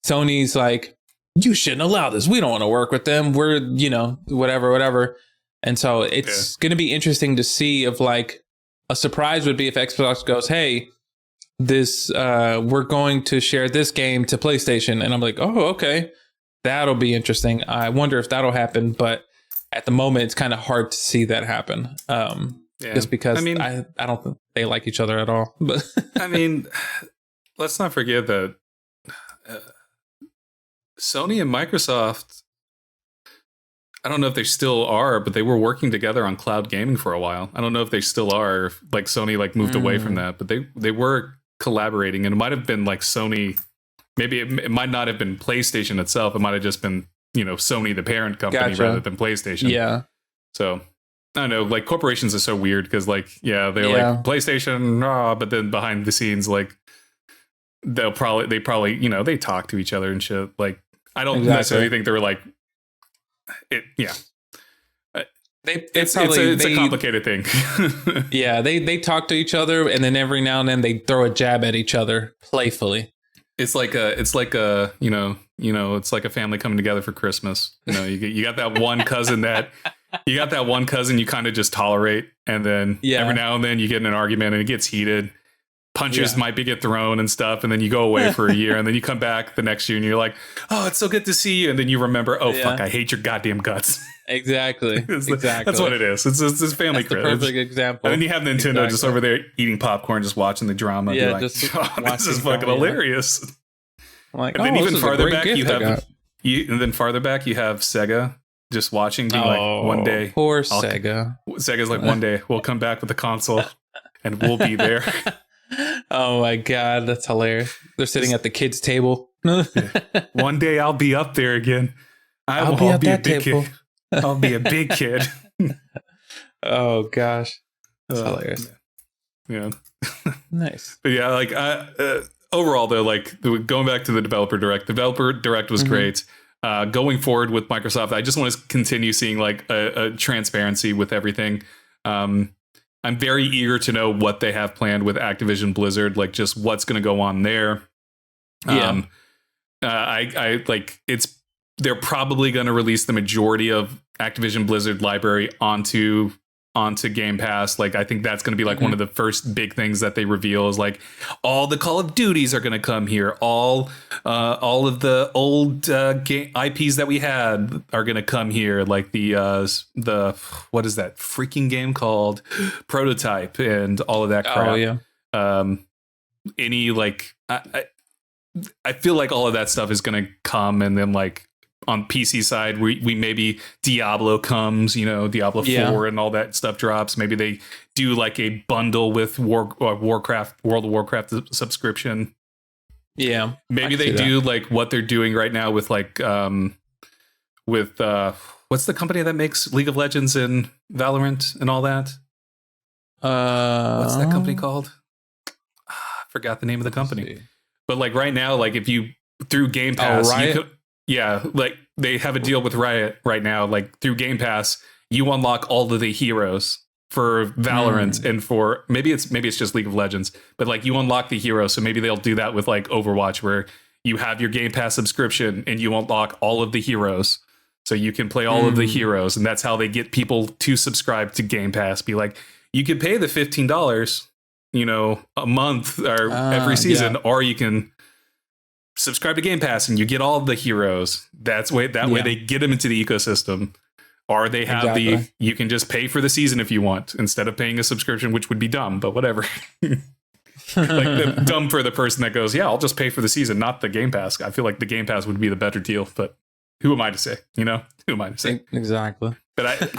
Sony's like, you shouldn't allow this. We don't want to work with them. We're, whatever. And so it's going to be interesting to see if like a surprise would be if Xbox goes, hey, this, we're going to share this game to PlayStation. And I'm like, oh, okay, that'll be interesting. I wonder if that'll happen. But at the moment, it's kind of hard to see that happen. Just because I don't think they like each other at all. But I mean, let's not forget that Sony and Microsoft, I don't know if they still are, but they were working together on cloud gaming for a while. I don't know if they still are, if like Sony like moved away from that, but they were collaborating, and it might have been like Sony. Maybe it might not have been PlayStation itself. It might have just been, Sony, the parent company, rather than PlayStation. Yeah. So I don't know, like corporations are so weird because like, they're like PlayStation, but then behind the scenes, like they probably, they talk to each other and shit. Like, I don't necessarily think they were like, it's a complicated thing. Yeah, they talk to each other, and then every now and then they throw a jab at each other playfully. It's like a family coming together for Christmas. You got that one cousin you kind of just tolerate, and then every now and then you get in an argument and it gets heated. Punches might get thrown and stuff, and then you go away for a year, and then you come back the next year and you're like, oh, it's so good to see you, and then you remember, fuck, I hate your goddamn guts. Exactly. Exactly. That's what it is. It's family credit. Perfect example. And then you have Nintendo just over there eating popcorn, just watching the drama. Yeah, like, just this is fucking hilarious. Like, and then even farther back, you have Sega just watching, being like, one day, poor Sega. Sega's like, one day we'll come back with a console, and we'll be there. Oh my god, that's hilarious. They're sitting at the kids' table. One day I'll be up there again. I'll be at that table. I'll be a big kid. Oh gosh, that's hilarious. Yeah. Nice. But yeah, like overall though, like going back to the developer direct was great. Going forward with Microsoft, I just want to continue seeing like a transparency with everything. I'm very eager to know what they have planned with Activision Blizzard, like just what's going to go on there. I like they're probably going to release the majority of Activision Blizzard library onto onto Game Pass. Like, I think that's going to be like one of the first big things that they reveal is like all the Call of Duties are going to come here. All of the old game IPs that we had are going to come here. Like the what is that freaking game called? Prototype and all of that crap. Oh yeah. Any like I feel like all of that stuff is going to come, and then like on PC side, we maybe Diablo comes, Diablo 4 and all that stuff drops. Maybe they do like a bundle with World of Warcraft subscription. Yeah. Maybe they do like what they're doing right now with like what's the company that makes League of Legends and Valorant and all that? What's that company called? I forgot the name of the company. But like right now, like if you through Game Pass, you could. Yeah, like they have a deal with Riot right now. Like through Game Pass, you unlock all of the heroes for Valorant and for maybe it's just League of Legends, but like you unlock the heroes. So maybe they'll do that with like Overwatch, where you have your Game Pass subscription and you unlock all of the heroes, so you can play all of the heroes, and that's how they get people to subscribe to Game Pass. Be like, you can pay the $15, a month or every season, or you can subscribe to Game Pass and you get all the heroes. That way they get them into the ecosystem. Or they have you can just pay for the season if you want instead of paying a subscription, which would be dumb, but whatever. Like dumb for the person that goes, yeah, I'll just pay for the season, not the Game Pass. I feel like the Game Pass would be the better deal, but who am I to say? Who am I to say? Exactly. But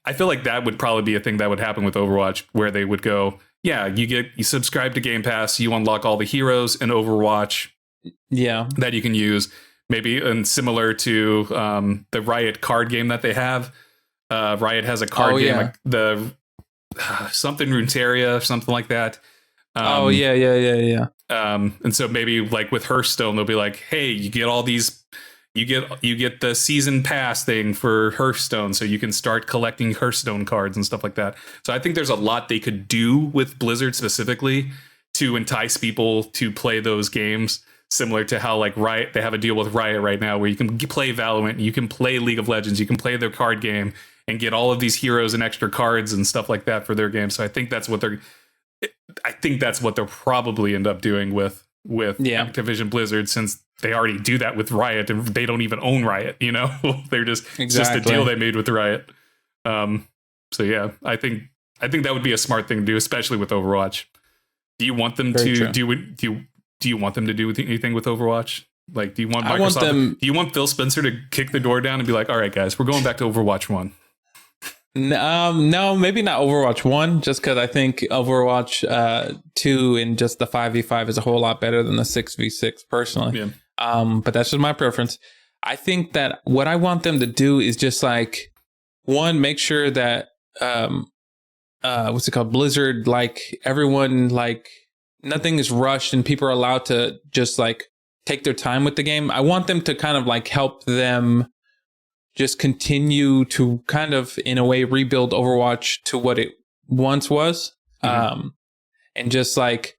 I feel like that would probably be a thing that would happen with Overwatch, where they would go, yeah, you subscribe to Game Pass, you unlock all the heroes in Overwatch. Yeah, that you can use maybe, and similar to the Riot card game that they have. Riot has a card game, like the something Runeterra, something like that. Yeah. And so maybe like with Hearthstone, they'll be like, hey, you get all these, you get the season pass thing for Hearthstone, so you can start collecting Hearthstone cards and stuff like that. So I think there's a lot they could do with Blizzard specifically to entice people to play those games. Similar to how like Riot, they have a deal with Riot right now where you can play Valorant, you can play League of Legends, you can play their card game and get all of these heroes and extra cards and stuff like that for their game. So I think that's what they'll probably end up doing with Activision Blizzard, since they already do that with Riot and they don't even own Riot, they're just it's just a deal they made with Riot. So yeah, I think that would be a smart thing to do, especially with Overwatch. Do you want them do you want them to do anything with Overwatch? Like, do you want Microsoft? Do you want Phil Spencer to kick the door down and be like, all right, guys, we're going back to Overwatch 1? No, maybe not Overwatch 1, just because I think Overwatch 2 and just the 5v5 is a whole lot better than the 6v6 personally. Yeah. But that's just my preference. I think that what I want them to do is just like, one, make sure that what's it called? Blizzard, like everyone, like nothing is rushed and people are allowed to just like take their time with the game. I want them to kind of like help them just continue to kind of in a way rebuild Overwatch to what it once was. And just like,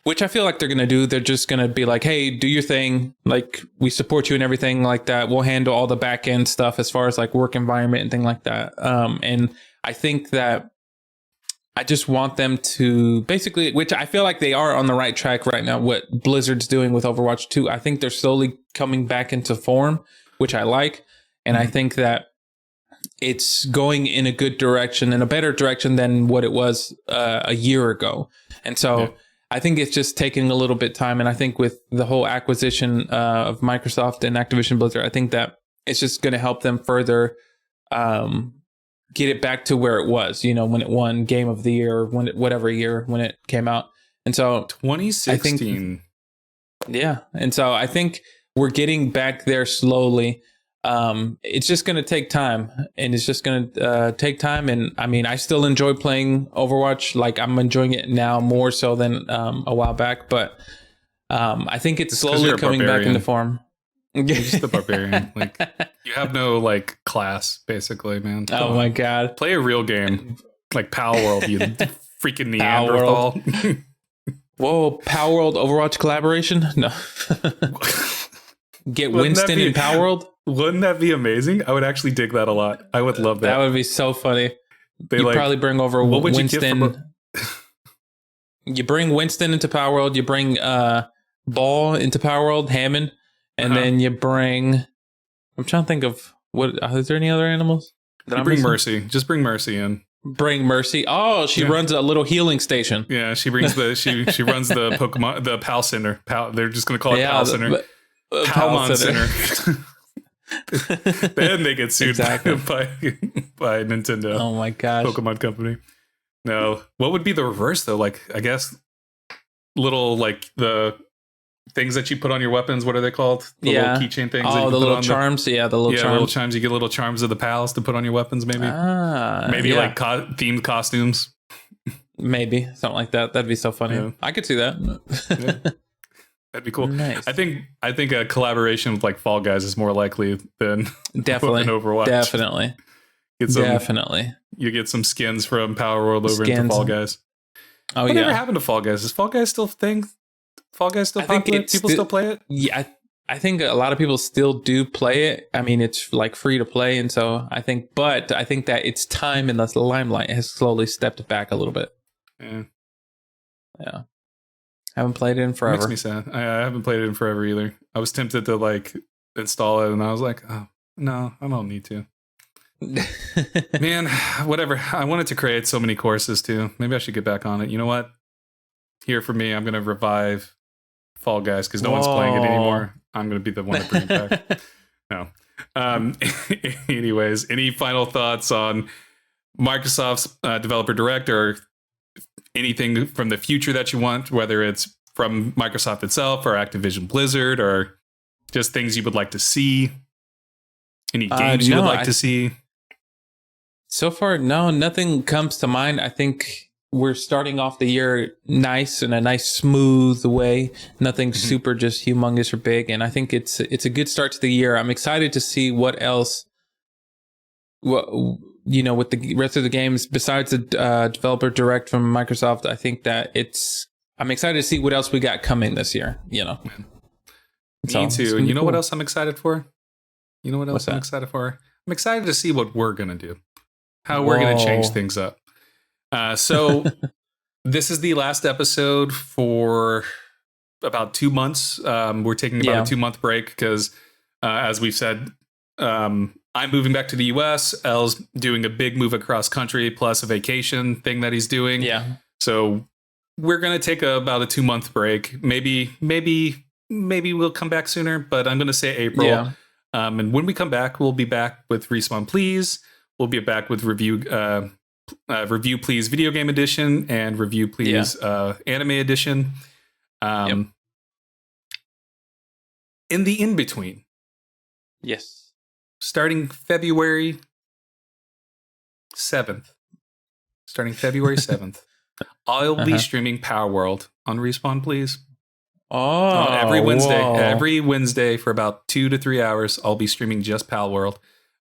which I feel like they're going to do. They're just going to be like, hey, do your thing. Like, we support you and everything like that. We'll handle all the back end stuff as far as like work environment and thing like that. And I think that I just want them to basically, which I feel like they are on the right track right now, what Blizzard's doing with Overwatch 2. I think they're slowly coming back into form, which I like. And I think that it's going in a good direction, in a better direction than what it was a year ago. And so I think it's just taking a little bit time. And I think with the whole acquisition of Microsoft and Activision Blizzard, I think that it's just going to help them further get it back to where it was, when it won Game of the Year, or whatever year when it came out. And so 2016. And so I think we're getting back there slowly. It's just going to take time, and it's just going to take time. And I mean, I still enjoy playing Overwatch. Like, I'm enjoying it now more so than a while back, but I think it's slowly coming back into form. You're just the barbarian. Like, you have no like class, basically, man. Oh my god! Play a real game like PalWorld, you freaking Neanderthal. Whoa, PalWorld Overwatch collaboration? No. Get Winston in PalWorld? Wouldn't that be amazing? I would actually dig that a lot. I would love that. That would be so funny. You probably bring over what would Winston. you get You bring Winston into PalWorld. You bring Ball into PalWorld, Hammond, and then you bring. I'm trying to think of what. Is there any other animals? You bring Mercy. Just bring Mercy in. Bring Mercy. Oh, she runs a little healing station. Yeah, she brings she runs the Pokemon, the Pal Center. They're just going to call it Pal Center. Palmon Center. Then they get sued by Nintendo. Oh my gosh. Pokemon Company. No. What would be the reverse though? Like, I guess little like the things that you put on your weapons. What are they called? The little keychain things. Oh, the little charms. The little charms. Little charms. You get little charms of the pals to put on your weapons. Maybe. Like themed costumes. Maybe something like that. That'd be so funny. Yeah. I could see that. That'd be cool. Nice. I think a collaboration with like Fall Guys is more likely than definitely Overwatch. Definitely. Definitely. You get some skins from PalWorld over into Fall Guys. Oh, Whatever happened to Fall Guys? Is Fall Guys still a thing? Fall Guys still popular? People still play it? Yeah, I think a lot of people still do play it. I mean, it's like free to play, and so I think that its time in the limelight has slowly stepped back a little bit. Yeah. Haven't played it in forever. It makes me sad. I haven't played it in forever either. I was tempted to like install it, and I was like, oh no, I don't need to. Man, whatever. I wanted to create so many courses too. Maybe I should get back on it. You know what? Here for me, I'm gonna revive Fall Guys because no one's playing it anymore. I'm gonna be the one to bring it back. No. Anyways, any final thoughts on Microsoft's Developer Direct or anything from the future that you want, whether it's from Microsoft itself or Activision Blizzard or just things you would like to see? Any games you would like to see? So far, no, nothing comes to mind. I think we're starting off the year nice in a nice, smooth way. Nothing super just humongous or big. And I think it's a good start to the year. I'm excited to see what else, with the rest of the games besides the Developer Direct from Microsoft. I think that I'm excited to see what else we got coming this year, Me too. And you know what else I'm excited for? You know what else I'm excited for? I'm excited to see what we're going to do. How we're going to change things up. So this is the last episode for about 2 months. We're taking about a 2-month break because, as we've said, I'm moving back to the US. Ell's doing a big move across country plus a vacation thing that he's doing. Yeah. So we're going to take about a 2-month break. Maybe we'll come back sooner, but I'm going to say April. Yeah. And when we come back, we'll be back with Respawn Please. We'll be back with Review Please Video Game Edition and Review Please Anime Edition. In the in-between. Yes. Starting February 7th, I'll be streaming PalWorld on Respawn Please. Every Wednesday for about 2 to 3 hours, I'll be streaming just PalWorld.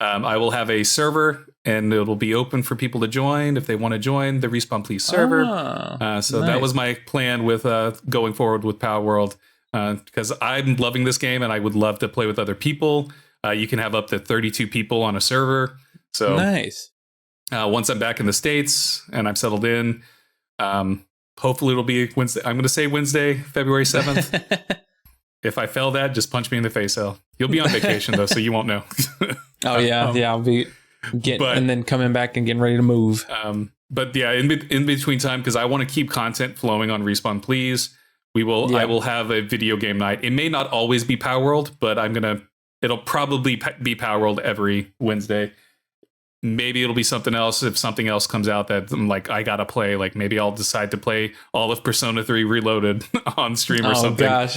I will have a server, and it'll be open for people to join if they want to join the Respawn Please server. So that was my plan with going forward with PalWorld, because I'm loving this game, and I would love to play with other people. You can have up to 32 people on a server. So nice. Once I'm back in the States and I'm settled in, hopefully it'll be Wednesday. I'm going to say Wednesday, February 7th. If I fail that, just punch me in the face, Ell. You'll be on vacation though, so you won't know. I'll be and then coming back and getting ready to move. But yeah, in between time, because I want to keep content flowing on Respawn Please. I will have a video game night. It may not always be PalWorld, but it'll probably be PalWorld every Wednesday. Maybe it'll be something else if something else comes out that I'm like, I gotta play. Like maybe I'll decide to play all of Persona 3 Reloaded on stream or something. Oh gosh.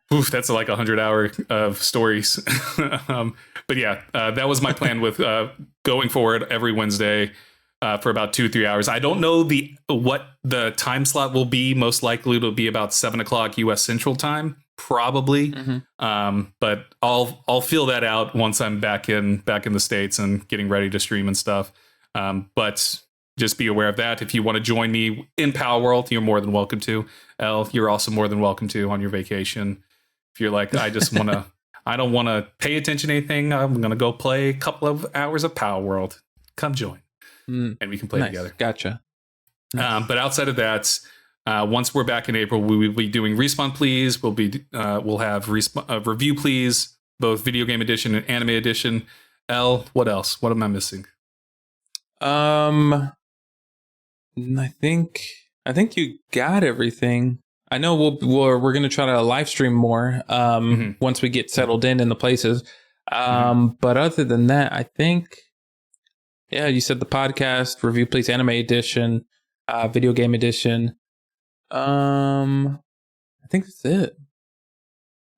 But that's like 100 hour of stories. But yeah, that was my plan with going forward every Wednesday for about 2-3 hours. I don't know what the time slot will be. Most likely it'll be about 7 o'clock US Central Time. Probably. But I'll feel that out once I'm back in the States and getting ready to stream and stuff. But just be aware of that. If you want to join me in PalWorld, you're more than welcome to. Ell, you're also more than welcome to on your vacation. If you're like, I don't want to pay attention to anything, I'm going to go play a couple of hours of PalWorld. Come join. Mm. and we can play Nice. together. Gotcha. But outside of that, once we're back in April, we will be doing Respawn Please. We'll have Review Please, both video game edition and anime edition. Ell, what else? What am I missing? I think you got everything. I know we're going to try to live stream more once we get settled in the places. But other than that, I think, yeah, you said the podcast, Review Please Anime Edition, Video Game Edition. I think that's it.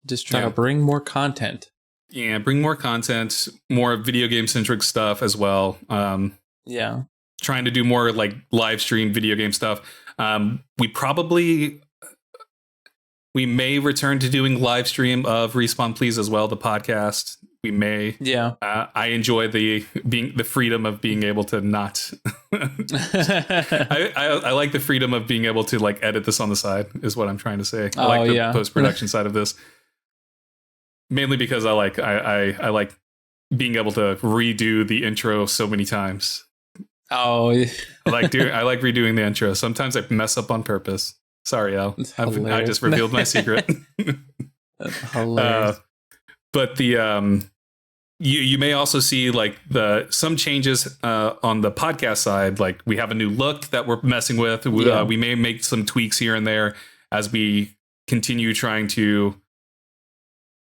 Just try to bring more content. Yeah, bring more content, more video game centric stuff as well. Yeah. Trying to do more like live stream video game stuff. We may return to doing live stream of Respawn Please as well, the podcast. We may. Yeah. I enjoy the freedom of being able to not. I like the freedom of being able to like edit this on the side is what I'm trying to say. I like the post-production side of this. Mainly because I like being able to redo the intro so many times. Oh, I like redoing the intro. Sometimes I mess up on purpose. Sorry, Ell. I just revealed my secret. That's hilarious. But the you may also see like some changes on the podcast side. Like we have a new look that we're messing with. We may make some tweaks here and there as we continue trying to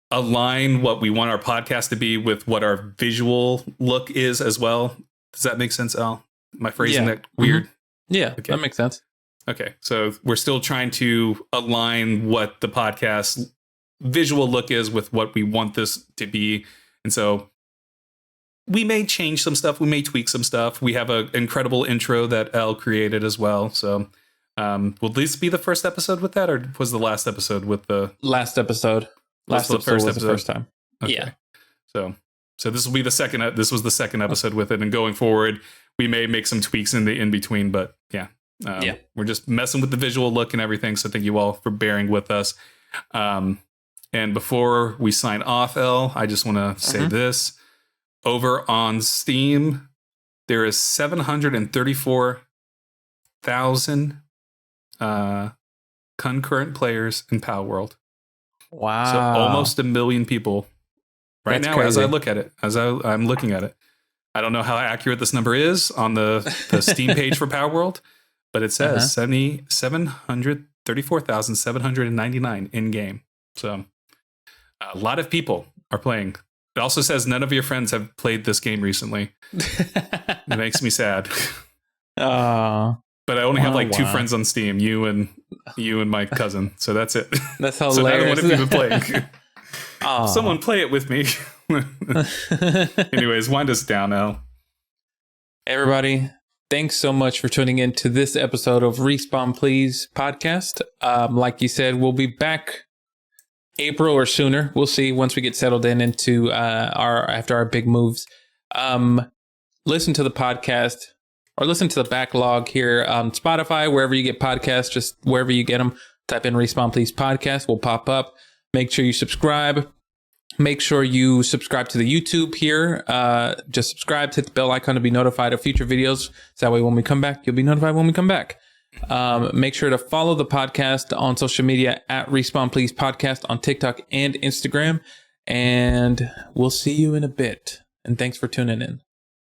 align what we want our podcast to be with what our visual look is as well. Does that make sense, Ell? Am I phrasing that weird? Mm-hmm. Yeah, okay. That makes sense. Okay, so we're still trying to align what the podcast visual look is with what we want this to be. And so we may change some stuff. We may tweak some stuff. We have an incredible intro that Ell created as well. So will this be the first episode with that, or was the last episode with the... Last episode. Last episode was the first time. Okay. Yeah. So this will be the second. This was the second episode with it, and going forward, we may make some tweaks in the in between. But yeah, we're just messing with the visual look and everything. So thank you all for bearing with us. And before we sign off, Ell, I just want to say this: over on Steam, there is 734,000 concurrent players in PalWorld. Wow. So almost 1 million people right now, crazy. As I look at it, I'm looking at it. I don't know how accurate this number is on the Steam page for PalWorld, but it says 734,799 in game. So a lot of people are playing. It also says none of your friends have played this game recently. It makes me sad. But I only have like 2 friends on Steam, you and my cousin. So that's it. That's hilarious. So neither one of you have been playing. Someone play it with me. Anyways, wind us down now. Everybody, thanks so much for tuning in to this episode of Respawn Please podcast. Like you said, we'll be back April or sooner. We'll see once we get settled into after our big moves. Listen to the podcast. Or listen to the backlog here on Spotify, wherever you get podcasts, just wherever you get them. Type in Respawn Please Podcast, will pop up. Make sure you subscribe. Make sure you subscribe to the YouTube here. Just subscribe, hit the bell icon to be notified of future videos. So that way when we come back, you'll be notified when we come back. Make sure to follow the podcast on social media at Respawn Please Podcast on TikTok and Instagram. And we'll see you in a bit. And thanks for tuning in.